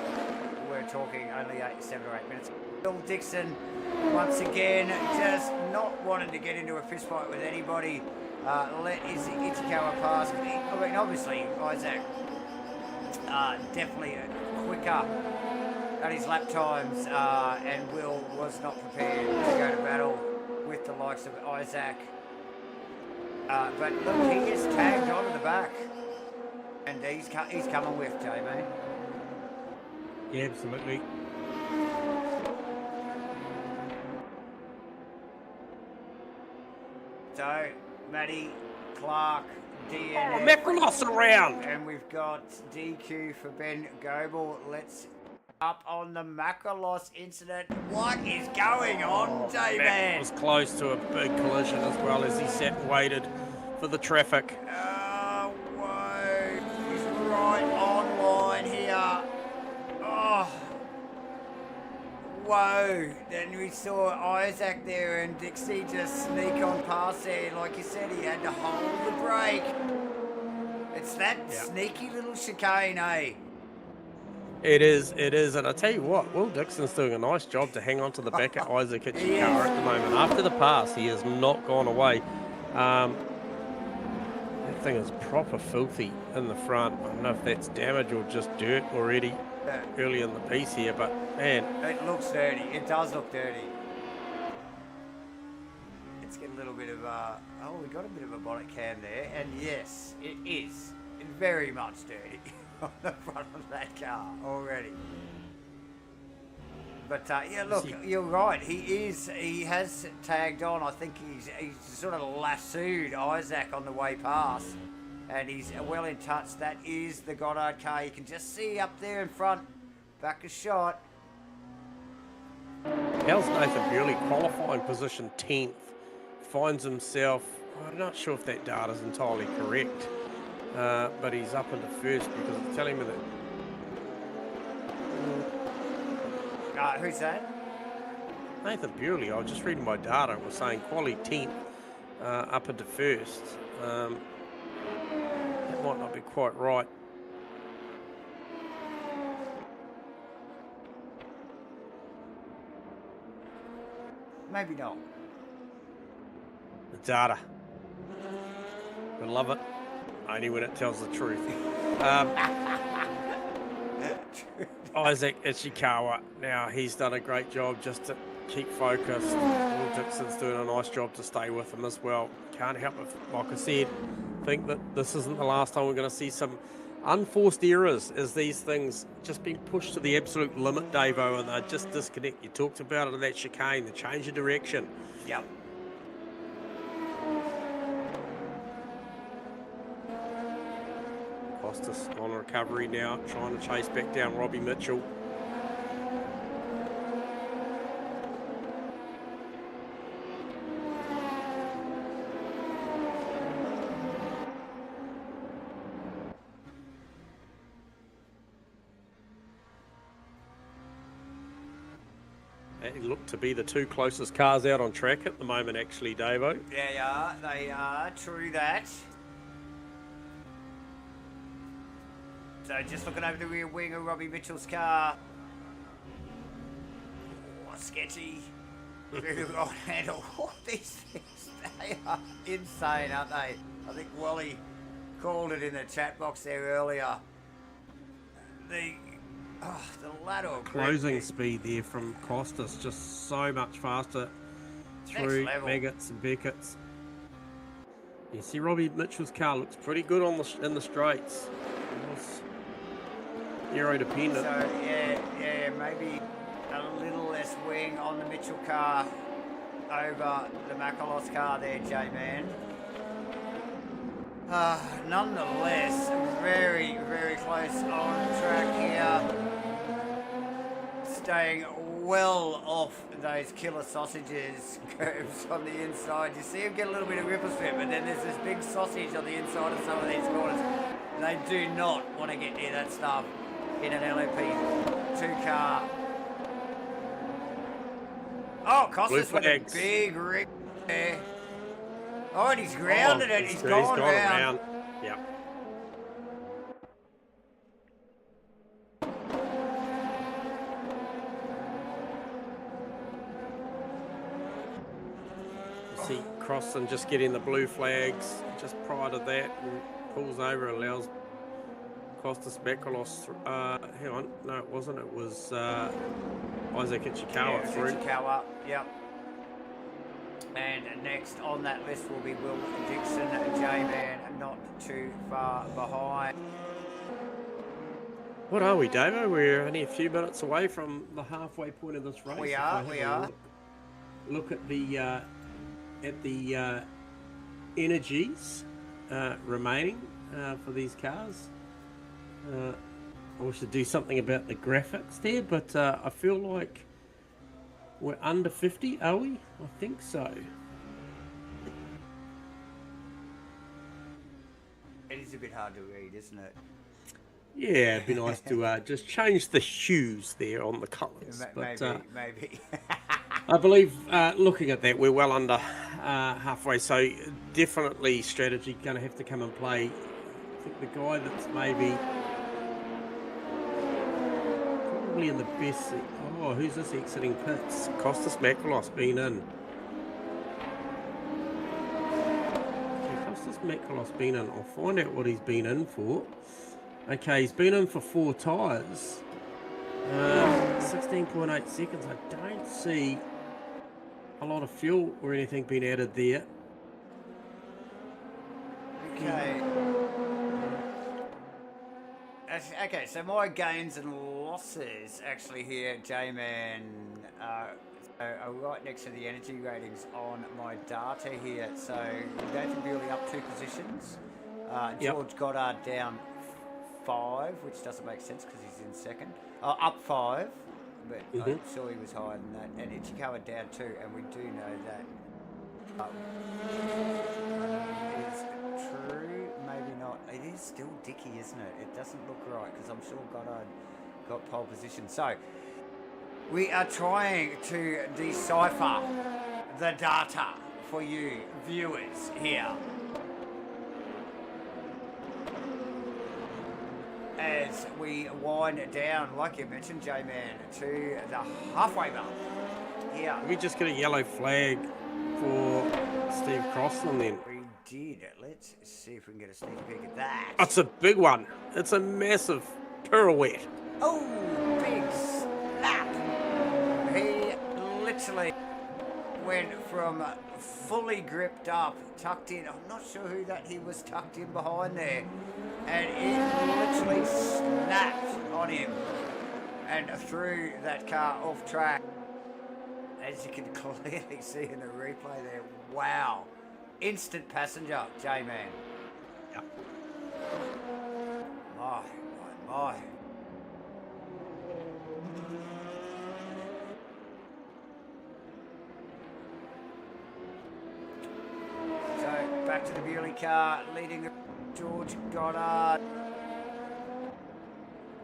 [SPEAKER 1] were talking only 7 or 8 minutes. Bill Dixon, once again, just not wanting to get into a fist fight with anybody. Let Ichikawa pass. I mean, obviously, Isaac definitely quicker at his lap times, and Will was not prepared to go to battle with the likes of Isaac. But look, he is tagged onto the back, and he's coming with J-Mate.
[SPEAKER 2] Yeah, absolutely.
[SPEAKER 1] So, Matty, Clark, DNF.
[SPEAKER 2] Oh, Makalos around!
[SPEAKER 1] And we've got DQ for Ben Goebel. Let's up on the Makalos incident. What is going on, J-Man?
[SPEAKER 2] Matt was close to a big collision as well as he sat and waited for the traffic.
[SPEAKER 1] Oh, whoa. He's right on line here. Oh. Whoa. Then we saw Isaac there and Dixie just sneak on past there. Like you said, he had to hold the brake. It's that sneaky little chicane, eh?
[SPEAKER 2] It is, and I tell you what, Will Dixon's doing a nice job to hang on to the back of Isaac Ichikawa at the moment. After the pass, he has not gone away. That thing is proper filthy in the front. I don't know if that's damage or just dirt already early in the piece here, but man.
[SPEAKER 1] It looks dirty. It does look dirty. Let's get a little bit of we got a bit of a bonnet cam there, and yes, it is very much dirty on the front of that car already. But yeah, look, you're right. He has tagged on. I think he's sort of lassoed Isaac on the way past, and he's well in touch. That is the Goddard car. You can just see up there in front. Back a shot.
[SPEAKER 2] How's Nathan Bewley qualifying position 10th? Finds himself. I'm not sure if that data is entirely correct, but he's up into first because it's telling me that.
[SPEAKER 1] Who's that?
[SPEAKER 2] Nathan Bewley. I was just reading my data. It was saying quality 10th, up into first. That might not be quite right.
[SPEAKER 1] maybe not.
[SPEAKER 2] The data. I love it. Only when it tells the truth. Isaac Ichikawa, now he's done a great job just to keep focused. Will Dixon's doing a nice job to stay with him as well. Can't help it, like I said, think that this isn't the last time we're going to see some unforced errors as these things just being pushed to the absolute limit, Davo, and they just disconnect. You talked about it in that chicane, the change of direction.
[SPEAKER 1] Yep.
[SPEAKER 2] Costas on recovery now, trying to chase back down Robbie Mitchell. They look to be the two closest cars out on track at the moment, actually, Davo.
[SPEAKER 1] Yeah, they are. True that. So just looking over the rear wing of Robbie Mitchell's car. Oh, sketchy. Very right handle. All these things, they are insane, aren't they? I think Wally called it in the chat box there earlier. The lateral
[SPEAKER 2] closing speed there from Costas, just so much faster through Maggots and Beckett's. You see Robbie Mitchell's car looks pretty good on in the straights. Aero dependent.
[SPEAKER 1] So yeah, maybe a little less wing on the Mitchell car over the Makalos car there, J-Man. Nonetheless, very, very close on track here. Staying well off those killer sausages curves on the inside. You see them get a little bit of ripple strip, but then there's this big sausage on the inside of some of these corners. They do not want to get near that stuff in an LMP2 car. Oh, Costas with a big rip there. Oh, and he's grounded it. He's gone around.
[SPEAKER 2] Yep. You see Crossan just getting the blue flags just prior to that and pulls over, allows Costas Makalos. Hang on, no, it wasn't. It was Isaac Ichikawa through.
[SPEAKER 1] Ichikawa, yep. And next on that list will be Will Dixon, J-Man, not too far behind.
[SPEAKER 2] What are we, Davo? We're only a few minutes away from the halfway point of this race.
[SPEAKER 1] We are.
[SPEAKER 2] Look at the energies remaining for these cars. I should do something about the graphics there, but I feel like we're under 50, are we? I think so.
[SPEAKER 1] It is a bit hard to read, isn't it?
[SPEAKER 2] Yeah, it'd be nice to just change the hues there on the colours.
[SPEAKER 1] Maybe.
[SPEAKER 2] I believe, looking at that, we're well under halfway, so definitely strategy going to have to come and play. I think the guy that's maybe probably in the best... Oh, who's this exiting pits? Costas Makalos been in. Okay, Costas Makalos been in. I'll find out what he's been in for. Okay, he's been in for 4 tyres. 16.8 seconds. I don't see a lot of fuel or anything being added there.
[SPEAKER 1] Okay. Okay, so my gains and losses actually here, J-Man, are right next to the energy ratings on my data here. So Nathan Bewley up 2 positions. George Goddard down 5, which doesn't make sense because he's in second. Up 5, but I'm sure he was higher than that. And Ichikawa down 2, and we do know that is true. Maybe not. It is still Dicky, isn't it? It doesn't look right because I'm sure Goddard got pole position. So we are trying to decipher the data for you viewers here. As we wind down, like you mentioned, J-Man, to the halfway mark here.
[SPEAKER 2] Did we just get a yellow flag for Steve Crossland then?
[SPEAKER 1] We did. Let's see if we can get a sneak peek at that.
[SPEAKER 2] It's a big one. It's a massive pirouette.
[SPEAKER 1] Oh, big slap. He literally went from fully gripped up, tucked in. I'm not sure who that he was tucked in behind there. And it literally snapped on him and threw that car off track. As you can clearly see in the replay there. Wow. Instant passenger, J-Man.
[SPEAKER 2] Yeah.
[SPEAKER 1] My. So, back to the Bewley car, leading George Goddard.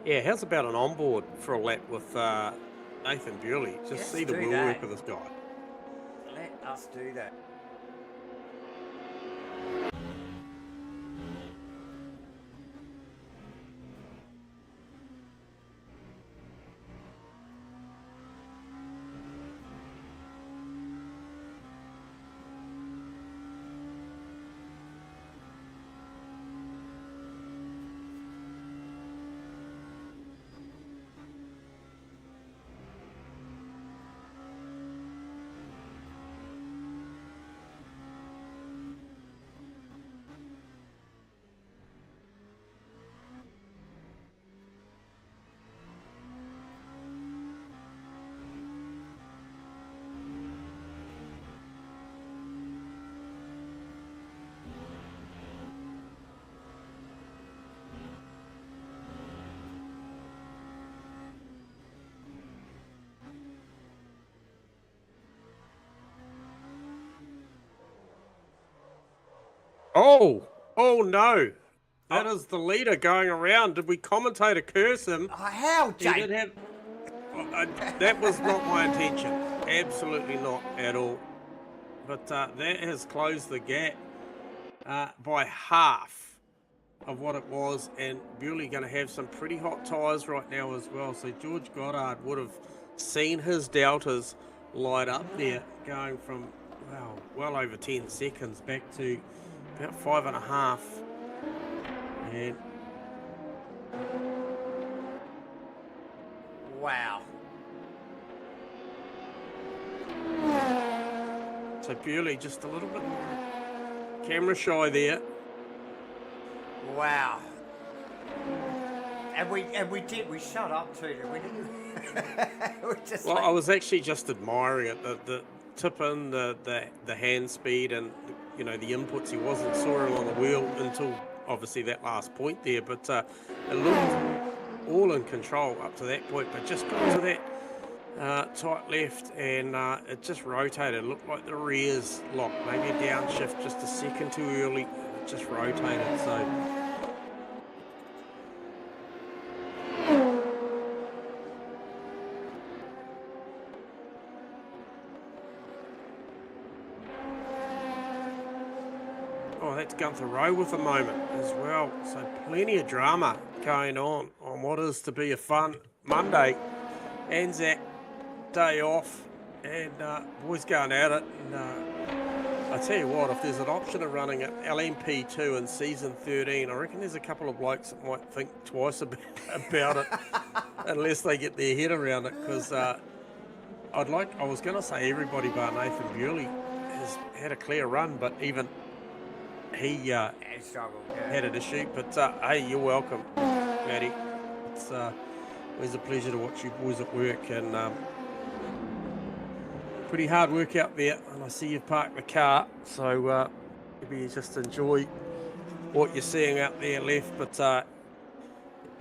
[SPEAKER 2] Yeah, how's about an onboard for a lap with Nathan Bewley? Just
[SPEAKER 1] Let's
[SPEAKER 2] see the
[SPEAKER 1] do
[SPEAKER 2] wheel
[SPEAKER 1] that.
[SPEAKER 2] work of this guy.
[SPEAKER 1] Let us do that.
[SPEAKER 2] Oh no! That is the leader going around. Did we commentator curse him?
[SPEAKER 1] How,
[SPEAKER 2] He
[SPEAKER 1] Jay?
[SPEAKER 2] did have. That was not my intention. Absolutely not at all. But that has closed the gap by half of what it was, and Bewley going to have some pretty hot tyres right now as well. So George Goddard would have seen his doubters light up there, going from well over 10 seconds back to about 5.5, and
[SPEAKER 1] Wow.
[SPEAKER 2] so Bewley just a little bit camera shy there.
[SPEAKER 1] Wow. And we shut up too, didn't we? We just
[SPEAKER 2] Well, I was actually just admiring it, the tip in, the hand speed, and the inputs. He wasn't soaring on the wheel until obviously that last point there, but it looked all in control up to that point, but just got to that tight left, and it just rotated. It looked like the rears locked, maybe a downshift just a second too early. It just rotated. So that's Gunther Rowe with a moment as well. So plenty of drama going on what is to be a fun Monday. Anzac day off, and boys going at it. And I tell you what, if there's an option of running at LMP2 in season 13, I reckon there's a couple of blokes that might think twice about it, unless they get their head around it. Because I was going to say everybody but Nathan Bewley has had a clear run, but even he had an issue. But hey, you're welcome, Matty. It's always a pleasure to watch you boys at work, and pretty hard work out there. And I see you've parked the car, so maybe you just enjoy what you're seeing out there left. But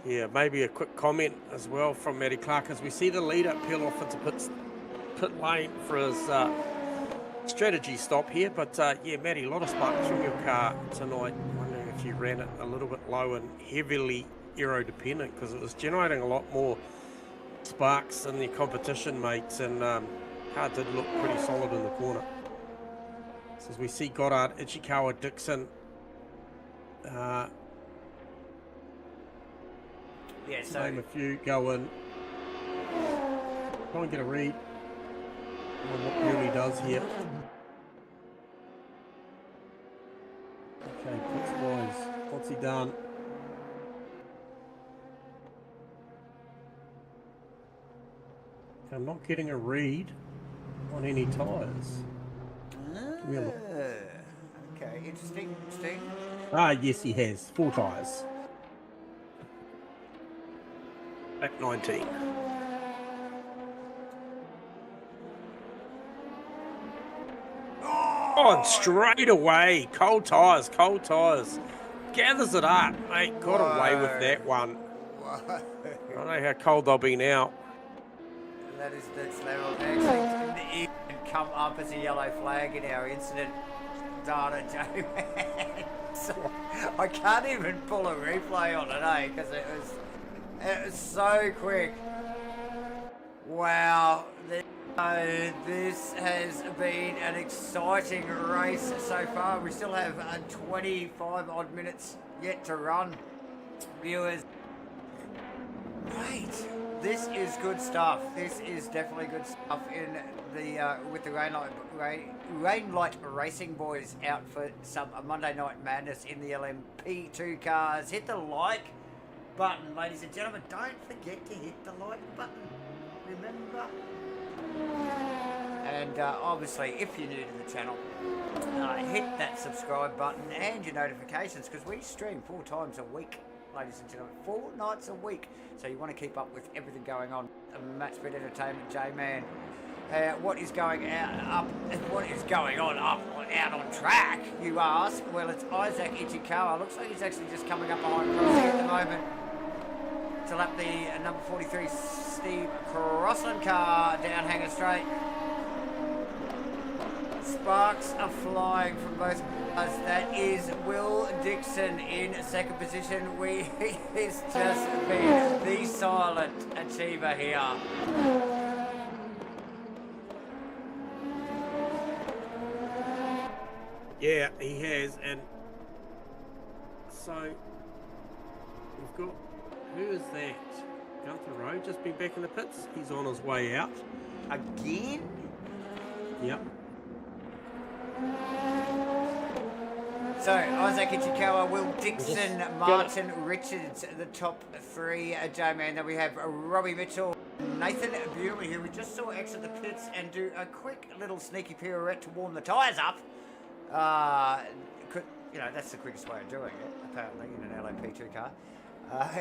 [SPEAKER 2] yeah, maybe a quick comment as well from Matty Clark as we see the leader peel off into pit lane for his strategy stop here. But yeah, Matty, a lot of sparks from your car tonight. I'm wondering if you ran it a little bit low and heavily aero dependent, because it was generating a lot more sparks than the competition mates, and car did look pretty solid in the corner. So as we see Goddard, Ichikawa, Dixon,
[SPEAKER 1] yeah, so
[SPEAKER 2] name a few, go in, try and get a read. on what Bewley does here. Okay, pits wise, what's he done? I'm not getting a read on any tyres. Give me a look.
[SPEAKER 1] Okay, interesting.
[SPEAKER 2] Ah, yes, he has 4 tyres. Back 19. Oh, and straight away, cold tyres. Gathers it up, mate. Got away with that one.
[SPEAKER 1] Whoa.
[SPEAKER 2] I don't know how cold they'll be now.
[SPEAKER 1] That is next level. Actually, didn't even come up as a yellow flag in our incident data, Joe. So, I can't even pull a replay on it, eh? Because it was so quick. Wow. This has been an exciting race so far. We still have 25 odd minutes yet to run, viewers. Right, this is good stuff. This is definitely good stuff in the with the Rainlight Racing boys out for some Monday Night Madness in the LMP2 cars. Hit the like button, ladies and gentlemen. Don't forget to hit the like button. Remember. And obviously, if you're new to the channel, hit that subscribe button and your notifications, because we stream 4 times a week, ladies and gentlemen, 4 nights a week. So you want to keep up with everything going on. MATCHFIT Entertainment, J-Man. What is going on out on track, you ask? Well, it's Isaac Ichikawa. Looks like he's actually just coming up behind Crossy at the moment to lap the number 43 Steve Crossland car down Hanger Straight. Sparks are flying from both cars. That is Will Dixon in second position. He's just been the silent achiever here.
[SPEAKER 2] Yeah, he has, and so we've got, who is that? Gunther Rowe just been back in the pits. He's on his way out.
[SPEAKER 1] Again?
[SPEAKER 2] Yep.
[SPEAKER 1] So, Isaac Ichikawa, Will Dixon, Martin Richards, the top 3, J-Man. Then we have Robbie Mitchell, Nathan Bewley, who we just saw exit the pits and do a quick little sneaky pirouette to warm the tyres up. That's the quickest way of doing it, apparently, in an LMP2 car.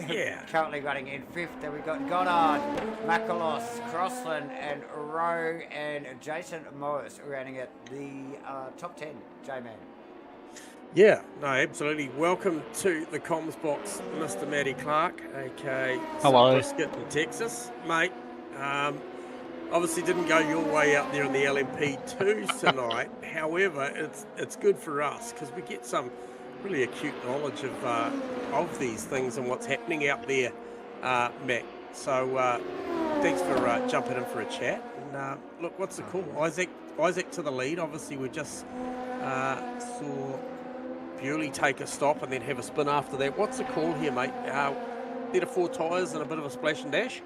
[SPEAKER 2] Yeah.
[SPEAKER 1] Currently running in 5th. Then we've got Goddard, Makalos, Crossland, and Rowe, and Jason Morris rounding at the top 10, J-Man.
[SPEAKER 2] Yeah, no, absolutely. Welcome to the comms box, Mr. Matty Clark, aka
[SPEAKER 3] Hello.
[SPEAKER 2] Brisket in Texas, mate. Obviously didn't go your way out there in the LMP2 tonight. However, it's good for us because we get some really acute knowledge of these things and what's happening out there, Matt. So thanks for jumping in for a chat. And look, what's the call? Isaac to the lead. Obviously, we just saw Bewley take a stop and then have a spin after that. What's the call here, mate? Did 4 tyres and a bit of a splash and dash?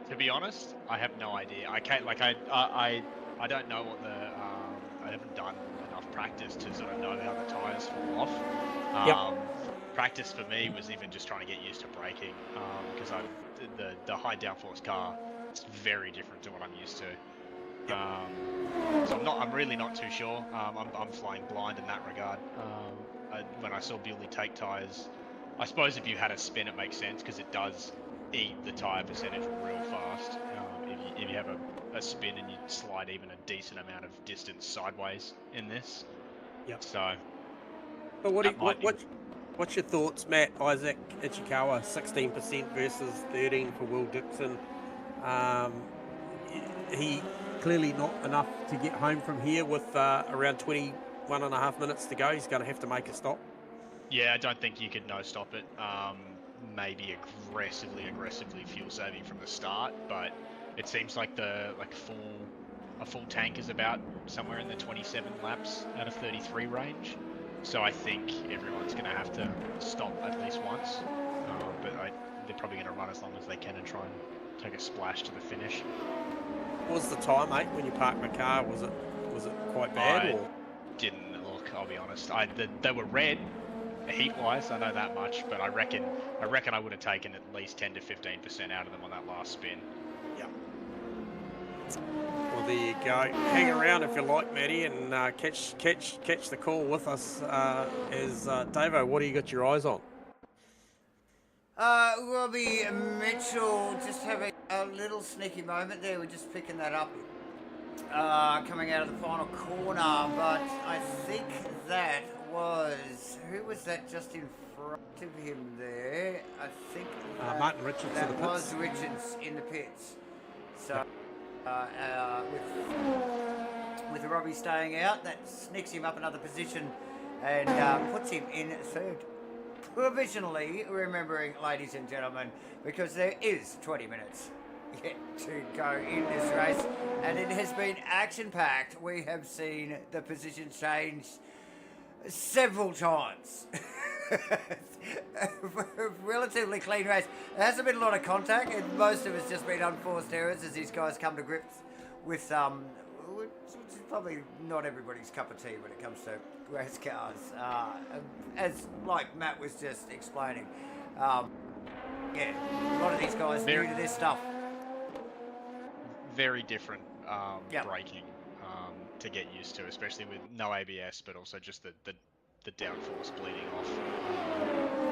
[SPEAKER 3] To be honest, I have no idea. I can't, I don't know what I haven't done enough practice to sort of know how the tyres fall off. Practice for me was even just trying to get used to braking, because the high downforce car is very different to what I'm used to. So I'm really not too sure. I'm flying blind in that regard. When I saw Bewley take tyres, I suppose if you had a spin, it makes sense because it does eat the tyre percentage real fast. If you have a spin and you slide even a decent amount of distance sideways in this.
[SPEAKER 2] Yep.
[SPEAKER 3] So.
[SPEAKER 2] But what's your thoughts, Matt? Isaac Ichikawa, 16% versus 13 for Will Dixon. He clearly not enough to get home from here with around 21.5 minutes to go. He's going to have to make a stop.
[SPEAKER 3] Yeah, I don't think you could no stop it. Maybe aggressively fuel saving from the start, but it seems like a full tank is about somewhere in the 27 laps out of 33 range. So I think everyone's going to have to stop at least once, but they're probably going to run as long as they can and try and take a splash to the finish.
[SPEAKER 2] What was the time, mate, when you parked the car? Was it quite bad,
[SPEAKER 3] I
[SPEAKER 2] or?
[SPEAKER 3] didn't look. I'll be honest. They were red, heat-wise. I know that much, but I reckon I would have taken at least 10 to 15% out of them on that last spin.
[SPEAKER 2] Yeah. Well, there you go. Hang around if you like, Matty, and catch the call with us. As Davo, what do you got your eyes on?
[SPEAKER 1] Robbie Mitchell just having a little sneaky moment there. We're just picking that up coming out of the final corner, but I think that was... Who was that just in front of him there? I think
[SPEAKER 2] Martin Richards
[SPEAKER 1] that
[SPEAKER 2] in the
[SPEAKER 1] was
[SPEAKER 2] pits.
[SPEAKER 1] Richards in the pits. So with Robbie staying out, that sneaks him up another position and puts him in third. Provisionally, remembering, ladies and gentlemen, because there is 20 minutes yet to go in this race, and it has been action-packed. We have seen the position change several times. Relatively clean race. There hasn't been a lot of contact, and most of it's just been unforced errors as these guys come to grips with which is probably not everybody's cup of tea when it comes to race cars. As like Matt was just explaining, yeah, a lot of these guys new to this stuff.
[SPEAKER 3] Very different
[SPEAKER 1] Yep.
[SPEAKER 3] braking to get used to, especially with no ABS, but also just the downforce bleeding off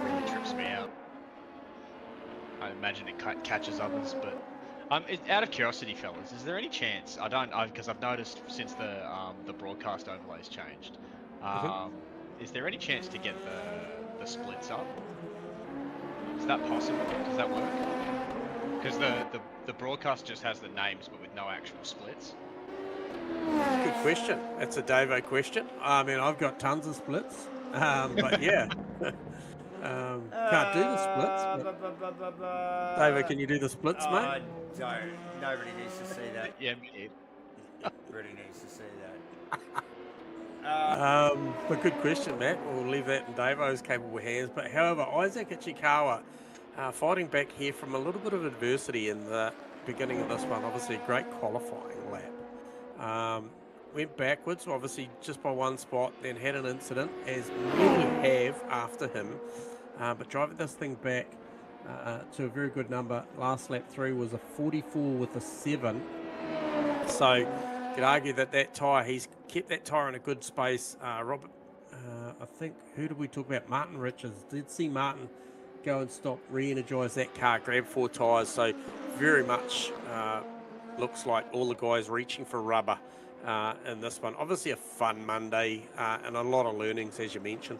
[SPEAKER 3] really trips me out. I imagine it catches others, but out of curiosity, fellas, is there any chance? Because I've noticed since the broadcast overlays changed. Is there any chance to get the splits up? Is that possible? Does that work? Because the broadcast just has the names, but with no actual splits.
[SPEAKER 2] Good question. That's a Davo question. I mean, I've got tons of splits, but yeah. Can't do the splits. Davo, can you do the splits, mate?
[SPEAKER 1] Don't. Nobody needs to see that.
[SPEAKER 3] Yeah, me neither.
[SPEAKER 1] Nobody needs to see that.
[SPEAKER 2] But good question, Matt. We'll leave that in Davo's capable hands. But however, Isaac Ichikawa fighting back here from a little bit of adversity in the beginning of this one. Obviously, a great qualifying lap. Went backwards, obviously just by one spot, then had an incident, as many have after him. But driving this thing back to a very good number. Last lap through was a 44 with a 7. So you could argue that tyre, he's kept that tyre in a good space. Robert, I think, who did we talk about? Martin Richards. Did see Martin go and stop, re-energise that car, grab 4 tyres. So very much looks like all the guys reaching for rubber in this one. Obviously a fun Monday and a lot of learnings, as you mentioned.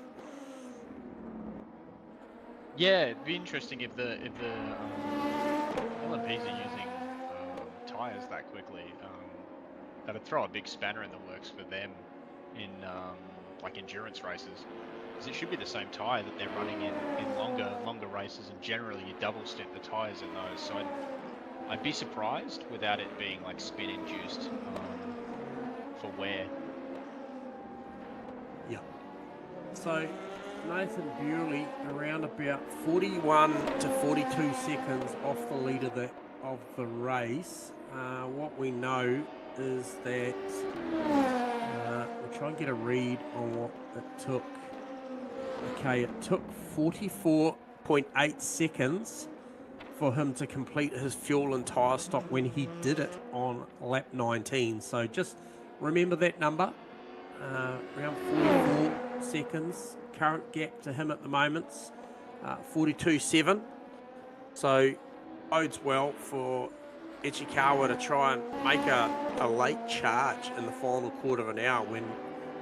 [SPEAKER 3] Yeah, it'd be interesting if the LMPs are using tyres that quickly. That'd throw a big spanner in the works for them in like endurance races, because it should be the same tyre that they're running in longer races, and generally you double step the tyres in those. So I'd be surprised without it being like spin induced for wear.
[SPEAKER 2] Yeah. So Nathan Bewley around about 41 to 42 seconds off the lead of the race. What we know is that we'll try and get a read on what it took. Okay, it took 44.8 seconds for him to complete his fuel and tyre stop when he did it on lap 19. So just remember that number, around 44 seconds. Current gap to him at the moment's 42.7. So bodes well for Ichikawa to try and make a late charge in the final quarter of an hour when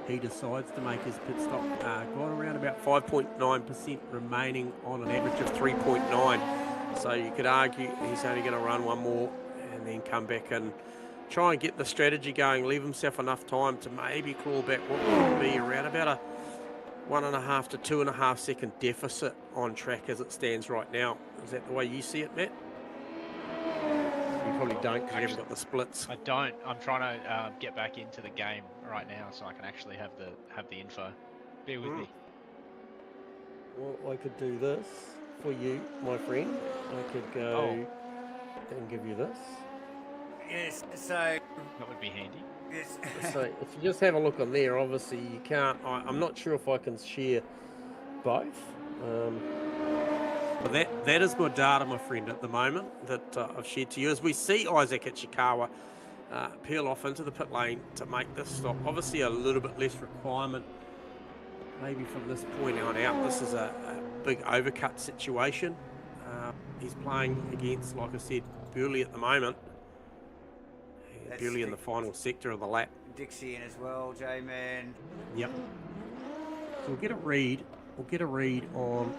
[SPEAKER 2] he decides to make his pit stop. Got around about 5.9% remaining on an average of 3.9. So you could argue he's only going to run one more and then come back and try and get the strategy going, leave himself enough time to maybe claw back what would be around about a 1.5 to 2.5 second deficit on track as it stands right now. Is that the way you see it, Matt? You probably don't because you haven't got the splits.
[SPEAKER 3] I don't. I'm trying to get back into the game right now so I can actually have the info. Bear with me.
[SPEAKER 2] Well, I could do this for you, my friend. I could go and give you this.
[SPEAKER 1] Yes, so
[SPEAKER 3] That would be handy.
[SPEAKER 1] yes.
[SPEAKER 2] So if you just have a look on there, obviously you can't. I'm not sure if I can share both. But that is my data, my friend, at the moment that I've shared to you. As we see Isaac Ichikawa peel off into the pit lane to make this stop. Obviously a little bit less requirement maybe from this point on out. This is a big overcut situation. He's playing against, like I said, Burley at the moment. And Burley in the final sector of the lap.
[SPEAKER 1] Dixie in as well, J-Man.
[SPEAKER 2] Yep. So we'll get a read. We'll get a read on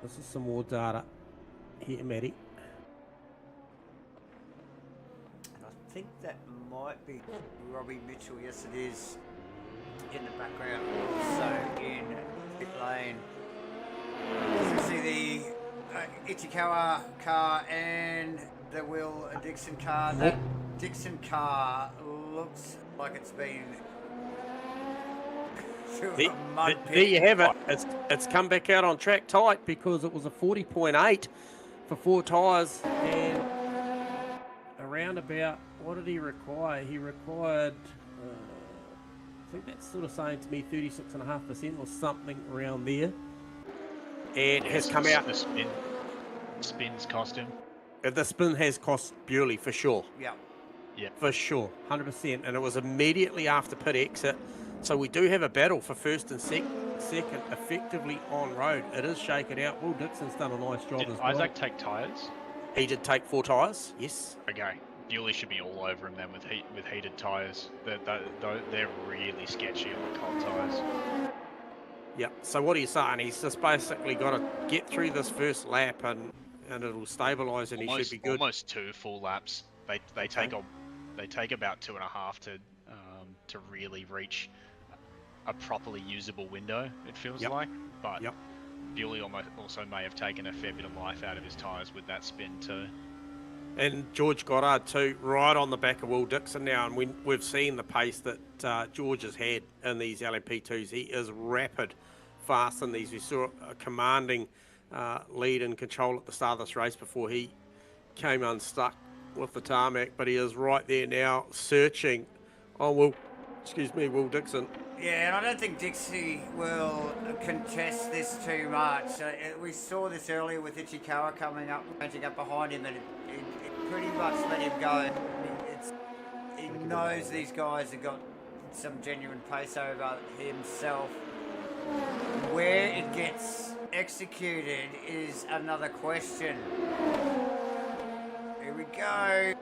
[SPEAKER 2] this is some more data here, Matty.
[SPEAKER 1] And I think that might be Robbie Mitchell. Yes, it is. In the background, also in pit lane. You can see the Ichikawa car and the Will Dixon car. That Dixon car looks like it's been through a mud pit.
[SPEAKER 2] There you have it. It's come back out on track tight because it was a 40.8 for 4 tyres and around about, what did he require? He required, I think that's sort of saying to me 36.5% or something around there. And has come out.
[SPEAKER 3] The spins cost him.
[SPEAKER 2] The spin has cost Burley for sure.
[SPEAKER 1] Yeah.
[SPEAKER 3] Yeah.
[SPEAKER 2] For sure, 100%. And it was immediately after pit exit. So we do have a battle for first and second effectively on road. It is shaken out. Will Dixon's done a nice job as well. Did
[SPEAKER 3] Isaac take tyres?
[SPEAKER 2] He did take 4 tyres, yes.
[SPEAKER 3] Okay. Bewley should be all over him then with heated tyres. They're really sketchy on the cold tyres.
[SPEAKER 2] Yep. So what are you saying? He's just basically got to get through this first lap and it'll stabilise and he should be good.
[SPEAKER 3] Almost 2 full laps. They take about 2.5 to really reach a properly usable window. It feels like, but Bewley also may have taken a fair bit of life out of his tyres with that spin too.
[SPEAKER 2] And George Goddard too, right on the back of Will Dixon now, and we've seen the pace that George has had in these LMP2s. He is rapid, fast in these. We saw a commanding lead and control at the start of this race before he came unstuck with the tarmac, but he is right there now searching on Will Dixon.
[SPEAKER 1] Yeah, and I don't think Dixie will contest this too much. We saw this earlier with Ichikawa coming up, catching up behind him, and it pretty much let him go. He knows these guys have got some genuine pace over himself. Where it gets executed is another question. Here we go.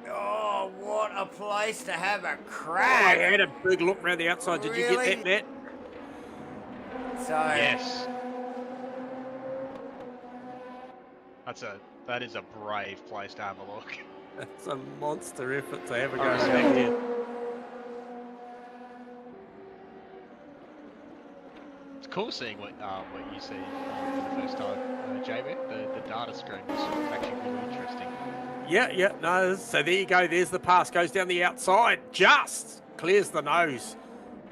[SPEAKER 1] Oh, what a place to have a crack.
[SPEAKER 2] I had a big look around the outside. Did you get that, Matt?
[SPEAKER 1] So,
[SPEAKER 3] yes. That is a brave place to have a look.
[SPEAKER 2] It's a monster effort to have a go back here.
[SPEAKER 3] It's cool seeing what you see for the first time, Jamie. The data screen is actually really interesting.
[SPEAKER 2] Yeah, no, so there you go, there's the pass, goes down the outside, just clears the nose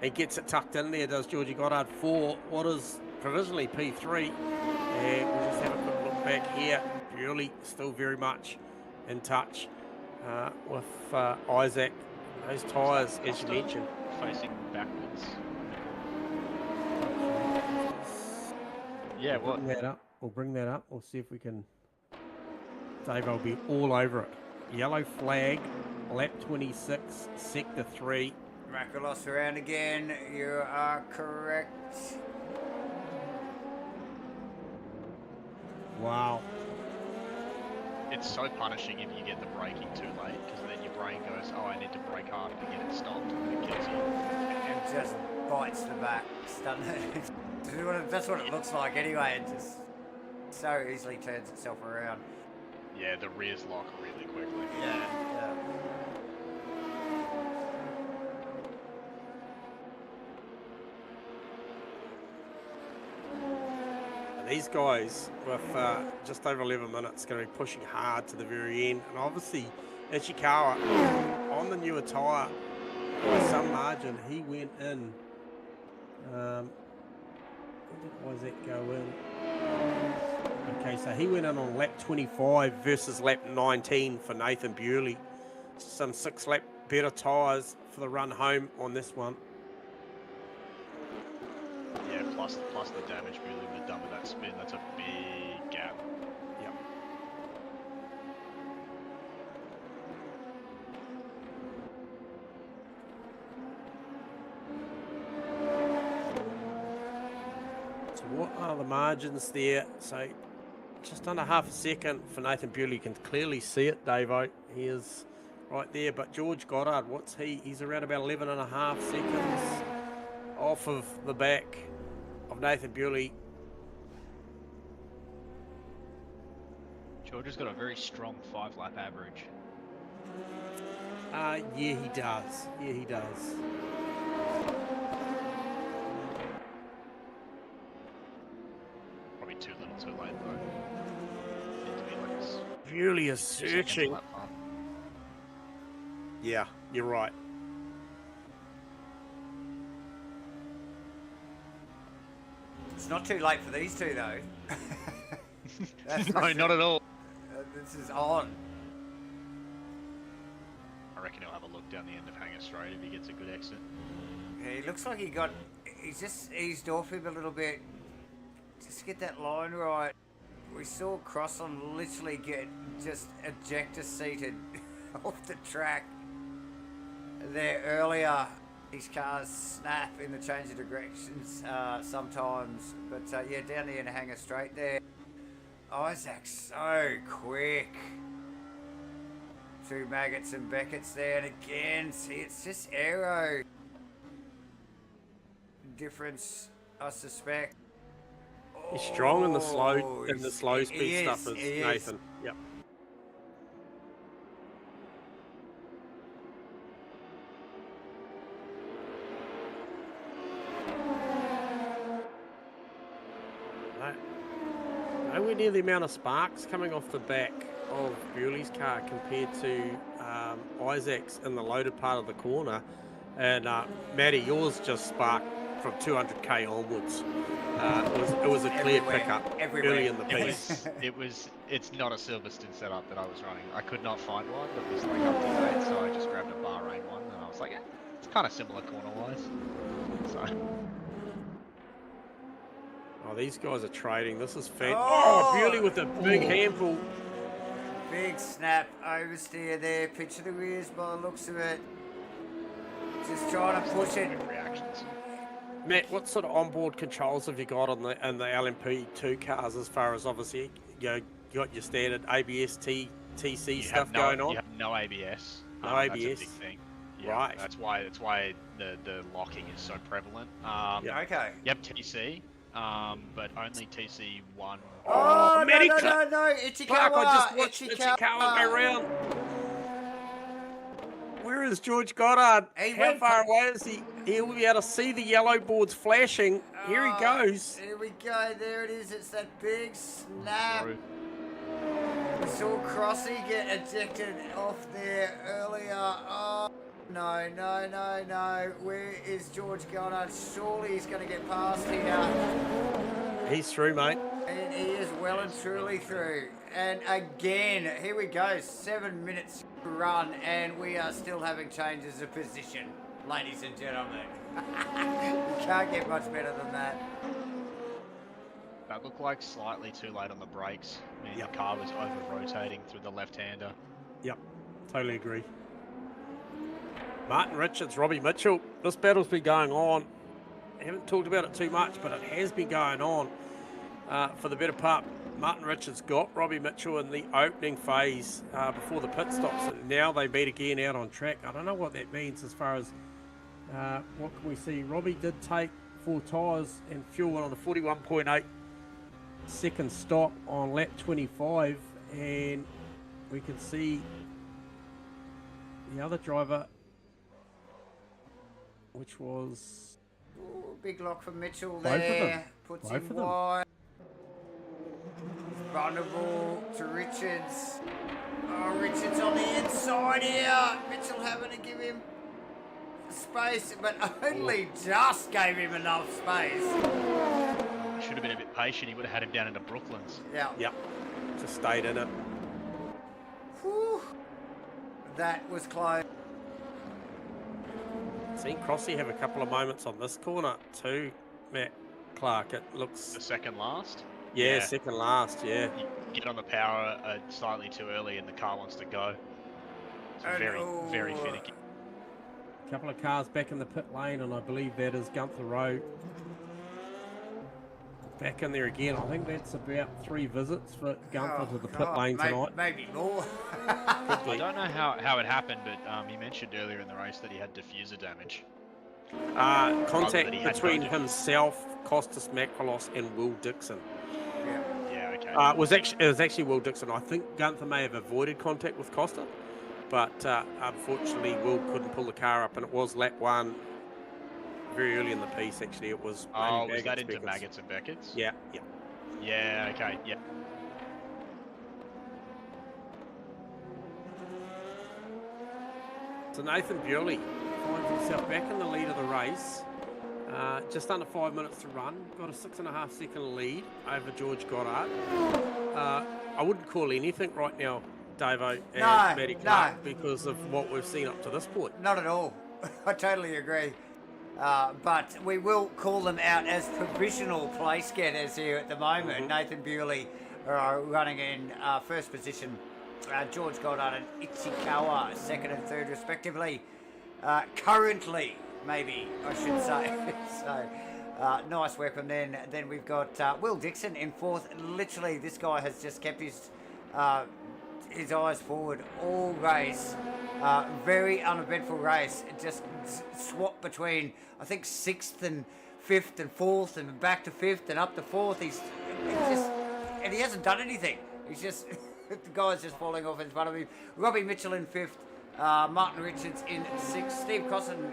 [SPEAKER 2] and gets it tucked in there, does Georgie Goddard for what is provisionally P3. And we'll just have a quick look back here, really still very much in touch with Isaac. Those tyres, as you mentioned.
[SPEAKER 3] Facing backwards. Yeah,
[SPEAKER 2] we'll bring that up, we'll see if we can... Dave will be all over it. Yellow flag, lap 26, sector 3.
[SPEAKER 1] Miraculous around again. You are correct.
[SPEAKER 2] Wow.
[SPEAKER 3] It's so punishing if you get the braking too late, because then your brain goes, oh, I need to brake harder to get it stopped, and it kills you.
[SPEAKER 1] And just bites the back, doesn't it? That's what it looks like anyway. It just so easily turns itself around.
[SPEAKER 3] Yeah, the rears lock really quickly.
[SPEAKER 1] Yeah.
[SPEAKER 2] And these guys, with just over 11 minutes, going to be pushing hard to the very end. And obviously, Ichikawa, on the newer tyre, by some margin, he went in Where did Isaac go in? Okay, so he went in on lap 25 versus lap 19 for Nathan Bewley. Some 6 lap better tyres for the run home on this one.
[SPEAKER 3] Yeah, plus the damage Bewley would have done with that spin. That's a big gap.
[SPEAKER 2] Yep. So what are the margins there? So just under half a second for Nathan Bewley. You can clearly see it, Davo. He is right there. But George Goddard, what's he? He's around about 11.5 seconds off of the back of Nathan Bewley.
[SPEAKER 3] George has got a very strong 5-lap average.
[SPEAKER 2] Yeah, he does. Yeah, he does.
[SPEAKER 3] Probably too little too late though. Need to be like this.
[SPEAKER 2] Bewley is searching. Yeah, you're right.
[SPEAKER 1] It's not too late for these two, though.
[SPEAKER 3] No, not at all.
[SPEAKER 1] This is on.
[SPEAKER 3] I reckon he'll have a look down the end of Hanger Straight if he gets a good exit.
[SPEAKER 1] Yeah, he looks like he's just eased off him a little bit. Just get that line right. We saw Crossan literally get just ejector seated off the track there earlier. His cars snap in the change of directions sometimes, but yeah, down the end of Hanger Straight there. Isaac's so quick. 2 Maggots and Beckett's there, and again, see, it's just aero difference, I suspect.
[SPEAKER 2] He's strong in the slow
[SPEAKER 1] He
[SPEAKER 2] speed stuff as
[SPEAKER 1] is.
[SPEAKER 2] Nathan. Yep. Nowhere near the amount of sparks coming off the back of Bewley's car compared to Isaac's in the loaded part of the corner. And Matty, yours just sparked from 200k onwards. It was a clear pickup early in the piece.
[SPEAKER 3] It's not a Silverstone setup that I was running. I could not find one that was like up to date, so I just grabbed a Bahrain one, and I was like, yeah, it's kind of similar corner-wise. So.
[SPEAKER 2] Oh, these guys are trading. This is fantastic. Oh, Bewley with a big handful.
[SPEAKER 1] Big snap oversteer there. Picture the rears by the looks of it. Just trying to push it.
[SPEAKER 3] Reactions.
[SPEAKER 2] Matt, what sort of onboard controls have you got on the LMP2 cars as far as obviously you got your standard ABS, TC stuff going on?
[SPEAKER 3] You have no ABS.
[SPEAKER 2] No ABS.
[SPEAKER 3] That's a big thing. Yeah,
[SPEAKER 2] right.
[SPEAKER 3] That's why the locking is so prevalent.
[SPEAKER 1] Yeah, okay.
[SPEAKER 3] You have TC, but only TC1.
[SPEAKER 1] Oh,
[SPEAKER 2] Matty
[SPEAKER 1] no, Ichikawa!
[SPEAKER 2] Clark, I just watched Ichikawa go round. Where is George Goddard? How far away is he? He'll be able to see the yellow boards flashing. Here he goes.
[SPEAKER 1] Here we go. There it is. It's that big snap. We saw Crossy get ejected off there earlier. Oh, no. Where is George Goddard? Surely he's going to get past here.
[SPEAKER 2] He's through, mate.
[SPEAKER 1] And he is well and truly through. And again, here we go. 7 minutes run, and we are still having changes of position, ladies and gentlemen. You can't get much better than that.
[SPEAKER 3] That looked like slightly too late on the brakes. I mean, the car was over-rotating through the left-hander.
[SPEAKER 2] Yep, totally agree. Martin Richards, Robbie Mitchell. This battle's been going on. I haven't talked about it too much, but it has been going on for the better part. Martin Richards got Robbie Mitchell in the opening phase before the pit stops, and now they meet again out on track. I don't know what that means as far as what can we see. Robbie did take 4 tyres and fuel on the 41.8 second stop on lap 25, and we can see the other driver, which was
[SPEAKER 1] big lock for Mitchell there. Puts him wide. Vulnerable to Richards. Oh, Richards on the inside here. Mitchell having to give him space, but only just gave him enough space.
[SPEAKER 3] should have been a bit patient. He would have had him down into Brooklands.
[SPEAKER 1] Yeah.
[SPEAKER 2] Yep. Just stayed in it.
[SPEAKER 1] Whew. That was close.
[SPEAKER 2] Seen Crossy have a couple of moments on this corner too, Matt Clark. It looks...
[SPEAKER 3] The second last?
[SPEAKER 2] Yeah, second last, yeah.
[SPEAKER 3] You get on the power slightly too early and the car wants to go. It's very finicky.
[SPEAKER 2] A couple of cars back in the pit lane, and I believe that is Gunther Rowe. Back in there again. I think that's about 3 visits for Gunther to the pit lane tonight.
[SPEAKER 1] Maybe more.
[SPEAKER 3] I don't know how it happened, but he mentioned earlier in the race that he had diffuser damage.
[SPEAKER 2] Contact between himself, Costas Makrolos, and Will Dixon.
[SPEAKER 3] Yeah, okay.
[SPEAKER 2] It was actually Will Dixon. I think Gunther may have avoided contact with Costa, but unfortunately Will couldn't pull the car up, and it was lap 1. Very early in the piece, actually, it was.
[SPEAKER 3] Oh, was that into Maggots and Beckett's?
[SPEAKER 2] Yeah.
[SPEAKER 3] Yeah, okay, yeah.
[SPEAKER 2] So Nathan Bewley finds himself back in the lead of the race. Just under 5 minutes to run. Got a 6.5 second lead over George Goddard. I wouldn't call anything right now, Davo and Matty Clark, because of what we've seen up to this point.
[SPEAKER 1] Not at all. I totally agree. But we will call them out as provisional place getters here at the moment. Nathan Bewley running in first position. George Goddard and Ichikawa second and third respectively. Currently, maybe I should say. So nice work from then. Then we've got Will Dixon in fourth. Literally, this guy has just kept his eyes forward all race. Very uneventful race. It just swap between, I think, 6th and 5th and 4th and back to 5th and up to 4th. And he hasn't done anything. He's just, the guy's just falling off in front of him. Robbie Mitchell in 5th. Martin Richards in 6th. Steve Cosson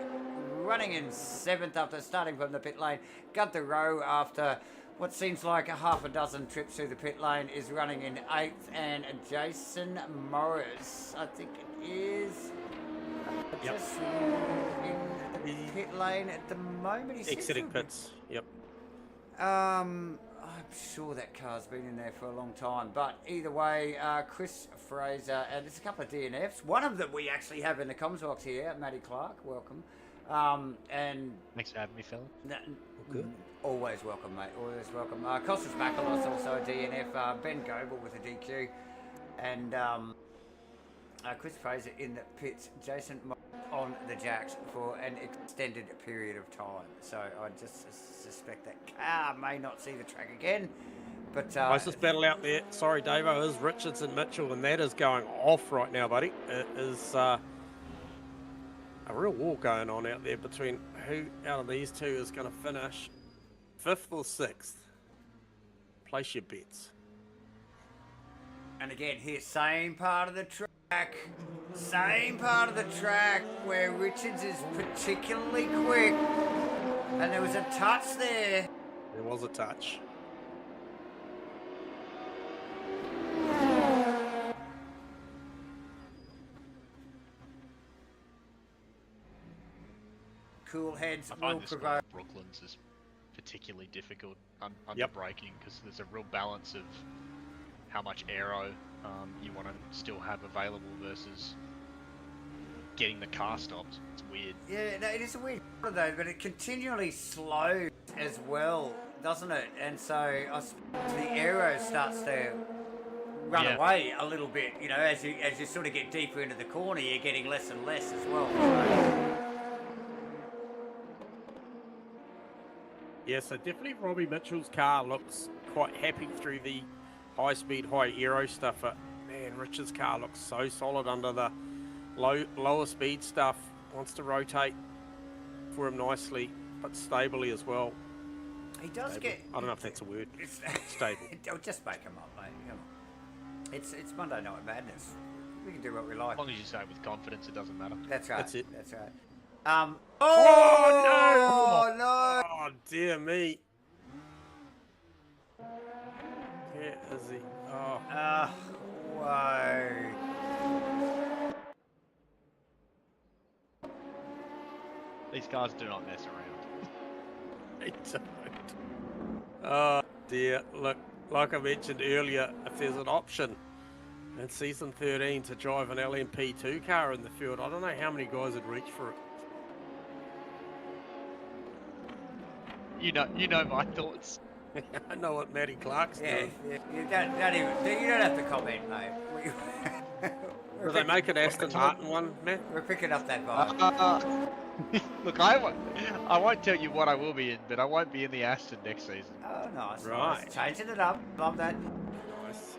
[SPEAKER 1] running in 7th after starting from the pit lane. Gunther Rowe, after what seems like a half a dozen trips through the pit lane, is running in 8th, and Jason Morris, I think it is, just in the pit lane at the moment. He's
[SPEAKER 2] exiting pits. Yep.
[SPEAKER 1] I'm sure that car's been in there for a long time, but either way, Chris Fraser, and there's a couple of DNFs. One of them we actually have in the comms box here. Matty Clark, welcome. And
[SPEAKER 3] thanks for having me, fella.
[SPEAKER 2] Good.
[SPEAKER 1] Always welcome, mate. Always welcome. Costas Makalos also a DNF. Ben Goebel with a DQ, and Chris Fraser in the pits. Jason on the jacks for an extended period of time. So I just suspect that car may not see the track again. But
[SPEAKER 2] closest battle out there, sorry Davo, is Richards and Mitchell, and that is going off right now, buddy. It is a real war going on out there between who out of these two is going to finish 5th or 6th. Place your bets.
[SPEAKER 1] And again, here, same part of the track. Same part of the track where Richards is particularly quick. And there was a touch there.
[SPEAKER 2] There was a touch.
[SPEAKER 1] Cool heads
[SPEAKER 3] I
[SPEAKER 1] will
[SPEAKER 3] find this
[SPEAKER 1] provoke.
[SPEAKER 3] one Brooklands is particularly difficult under braking, because there's a real balance of how much aero you want to still have available versus getting the car stopped. It's weird.
[SPEAKER 1] Yeah, no, it is a weird though, but it continually slows as well, doesn't it? And so the aero starts to run away a little bit. You know, as you sort of get deeper into the corner, you're getting less and less as well.
[SPEAKER 2] Yeah, so definitely Robbie Mitchell's car looks quite happy through the high-speed, high-aero stuff. But man, Richard's car looks so solid under the lower speed stuff. Wants to rotate for him nicely, but stably as well.
[SPEAKER 1] He does
[SPEAKER 2] Stable.
[SPEAKER 1] get.
[SPEAKER 2] I don't know if that's a word. Stable.
[SPEAKER 1] Just make him up, mate. Come on. It's Monday Night Madness. We can do what we like.
[SPEAKER 3] As long as you say it with confidence, it doesn't matter.
[SPEAKER 1] That's right.
[SPEAKER 2] That's it.
[SPEAKER 1] That's right.
[SPEAKER 2] Oh
[SPEAKER 1] no!
[SPEAKER 2] Oh dear me. Where is he? Oh.
[SPEAKER 1] Whoa.
[SPEAKER 3] These cars do not mess around.
[SPEAKER 2] They don't. Oh dear, look, like I mentioned earlier, if there's an option in season 13 to drive an LMP2 car in the field, I don't know how many guys would reach for it.
[SPEAKER 3] You know my thoughts.
[SPEAKER 2] I know what Matty Clark's
[SPEAKER 1] Yeah,
[SPEAKER 2] doing.
[SPEAKER 1] you don't have to comment, mate.
[SPEAKER 2] Do they make an Aston Martin one, Matt?
[SPEAKER 1] We're picking up that vibe.
[SPEAKER 3] Look, I won't tell you what I will be in, but I won't be in the Aston next season.
[SPEAKER 1] Oh, nice,
[SPEAKER 2] Right.
[SPEAKER 1] nice. Changing it up. Love that.
[SPEAKER 2] Nice.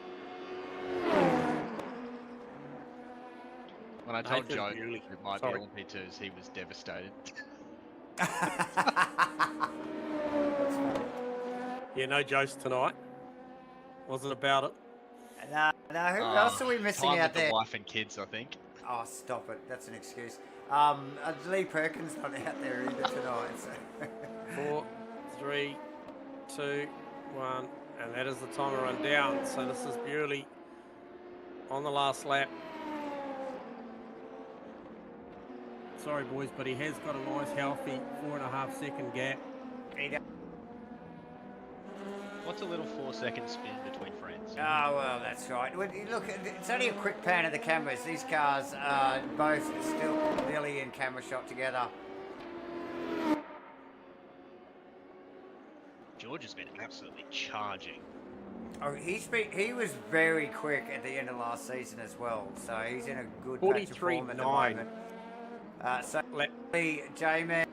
[SPEAKER 3] When I told
[SPEAKER 2] Nathan
[SPEAKER 3] Joe
[SPEAKER 2] Bewley.
[SPEAKER 3] it might
[SPEAKER 2] Sorry.
[SPEAKER 3] be LMP2s, he was devastated.
[SPEAKER 2] Yeah, no jokes tonight. Wasn't about it.
[SPEAKER 1] No, who else are we missing
[SPEAKER 3] time
[SPEAKER 1] out
[SPEAKER 3] with
[SPEAKER 1] there?
[SPEAKER 3] the wife and kids, I think.
[SPEAKER 1] Oh, stop it. That's an excuse. Lee Perkins not out there either tonight. So.
[SPEAKER 2] 4, 3, 2, 1, and that is the timer run down. So this is Bewley on the last lap. Sorry, boys, but he has got a nice, healthy 4.5 second gap.
[SPEAKER 3] What's a little 4-second spin between friends?
[SPEAKER 1] Oh, well, that's right. Look, it's only a quick pan of the cameras. These cars are both still nearly in camera shot together.
[SPEAKER 3] George has been absolutely charging.
[SPEAKER 1] Oh, he was very quick at the end of last season as well, so he's in a good patch of form at the
[SPEAKER 2] 43.9.
[SPEAKER 1] moment. So,
[SPEAKER 2] Lap.
[SPEAKER 1] J-Man.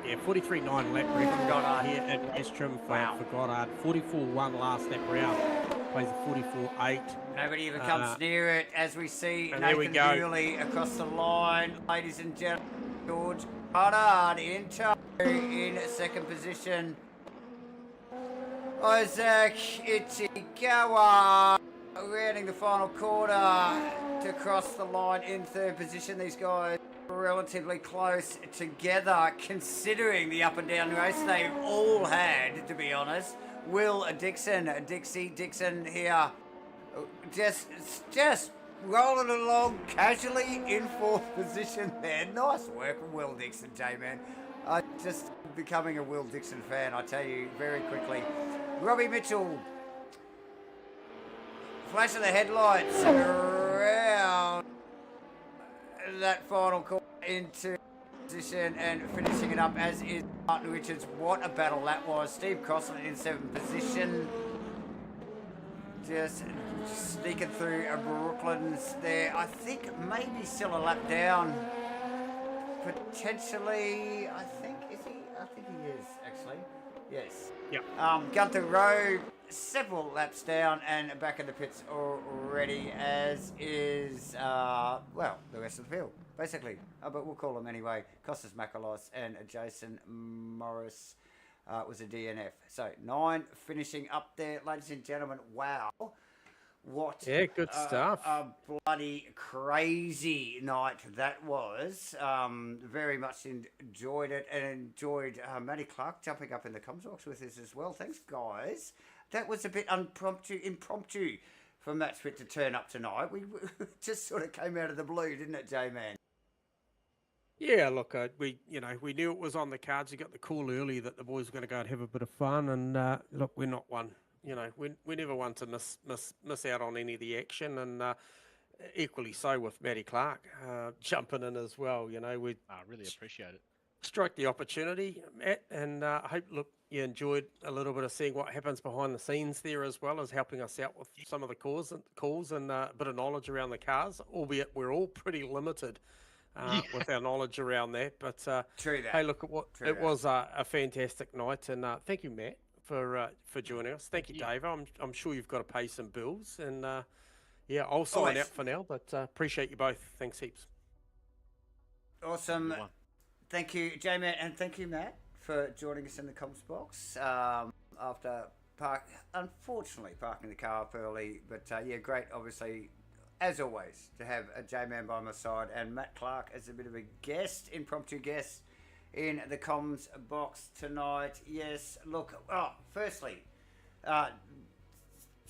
[SPEAKER 2] Yeah, 43.9 lap record
[SPEAKER 1] Goddard.
[SPEAKER 2] here at West Trim
[SPEAKER 1] Wow.
[SPEAKER 2] for Goddard. 44.1 last lap round. Plays a 44.8.
[SPEAKER 1] Nobody even comes near it as we see
[SPEAKER 2] and there we
[SPEAKER 1] Nathan
[SPEAKER 2] go.
[SPEAKER 1] Bewley across the line. Ladies and gentlemen, George Goddard in second position. Isaac Ichigawa rounding the final quarter to cross the line in third position. These guys relatively close together considering the up and down race they've all had, to be honest. Will Dixon here just rolling along casually in fourth position there. Nice work from Will Dixon, J-Man. Just becoming a Will Dixon fan, I tell you, very quickly. Robbie Mitchell, flash of the headlights around that final corner into position and finishing it up as is Martin Richards. What a battle that was. Steve Crossland in seventh position. Just sneaking through Brooklands there. I think maybe still a lap down. Potentially, I think he is actually. Yes.
[SPEAKER 2] Yep.
[SPEAKER 1] Gunther Rowe, several laps down and back in the pits already, as is, well, the rest of the field, basically. But we'll call them anyway. Costas Makalos and Jason Morris was a DNF. So 9 finishing up there, ladies and gentlemen. Wow. What
[SPEAKER 2] Good stuff.
[SPEAKER 1] a bloody crazy night that was. Very much enjoyed it and enjoyed Matty Clark jumping up in the comms box with us as well. Thanks, guys. That was a bit impromptu for MATCHFIT to turn up tonight. We just sort of came out of the blue, didn't it, J-Man?
[SPEAKER 2] Yeah, look, we knew it was on the cards. We got the call early that the boys were going to go and have a bit of fun, and look, we're not one. We never want to miss out on any of the action, and equally so with Matty Clark jumping in as well. We
[SPEAKER 3] really appreciate it.
[SPEAKER 2] strike the opportunity, Matt, and I hope you enjoyed a little bit of seeing what happens behind the scenes there, as well as helping us out with some of the calls and a bit of knowledge around the cars. Albeit we're all pretty limited with our knowledge around that, but
[SPEAKER 1] True that.
[SPEAKER 2] hey, look, it was a fantastic night, and thank you, Matt, for joining us. Thank you, Dave. I'm sure you've got to pay some bills, and I'll sign out for now, but appreciate you both. Thanks heaps.
[SPEAKER 1] Awesome. Thank you, J-Man, and thank you, Matt, for joining us in the comms box after unfortunately parking the car up early. But great, obviously, as always, to have a J-Man by my side and Matt Clark as a bit of a impromptu guest in the comms box tonight. Yes, look, firstly,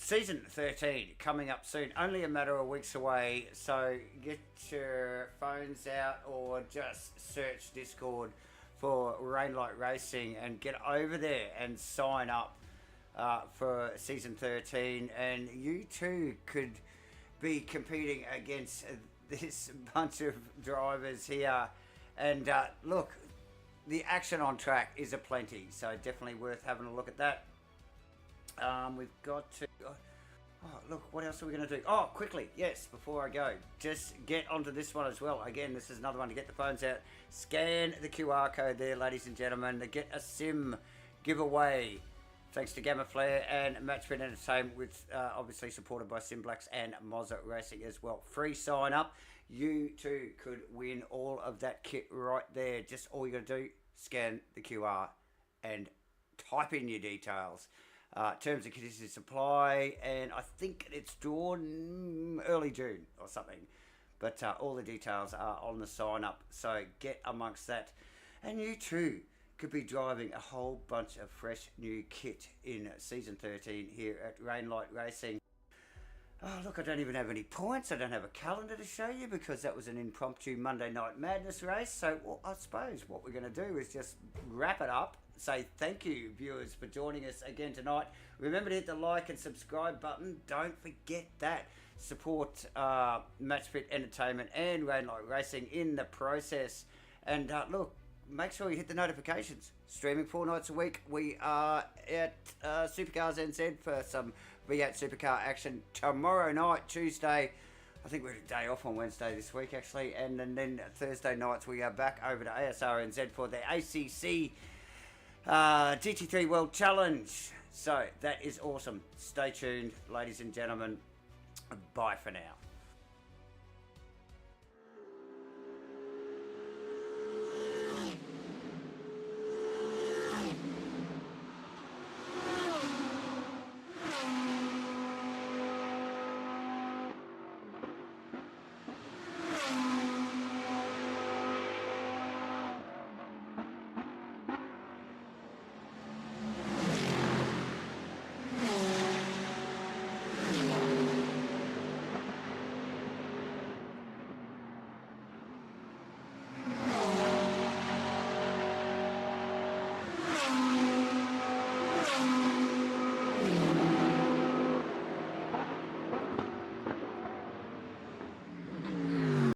[SPEAKER 1] season 13 coming up soon, only a matter of weeks away, so get your phones out or just search Discord for Rainlight Racing and get over there and sign up for season 13, and you too could be competing against this bunch of drivers here. And look, the action on track is aplenty, so definitely worth having a look at that. We've got to... Oh, look, what else are we going to do? Oh, quickly, yes, before I go, just get onto this one as well. Again, this is another one to get the phones out. Scan the QR code there, ladies and gentlemen, to get a sim giveaway. Thanks to GAMAFLARE and MATCHFIT Entertainment, with obviously supported by SimBlacks and Mozza Racing as well. Free sign up. You too could win all of that kit right there. Just all you got to do, scan the QR and type in your details. Terms and conditions apply, and I think it's drawn early June or something. But all the details are on the sign up, so get amongst that. And you too could be driving a whole bunch of fresh new kit in season 13 here at Rainlight Racing. Oh, look, I don't even have any points. I don't have a calendar to show you because that was an impromptu Monday Night Madness race. So well, I suppose what we're going to do is just wrap it up. Say thank you, viewers, for joining us again tonight. Remember to hit the like and subscribe button. Don't forget that. Support MATCHFIT Entertainment and Rainlight Racing in the process. And look, make sure you hit the notifications. Streaming 4 nights a week. We are at Supercars NZ for some V8 Supercar action tomorrow night, Tuesday. I think we're a day off on Wednesday this week, actually. And then Thursday nights we are back over to ASR NZ for the ACC GT3 World Challenge. So that is awesome. Stay tuned, ladies and gentlemen. Bye for now.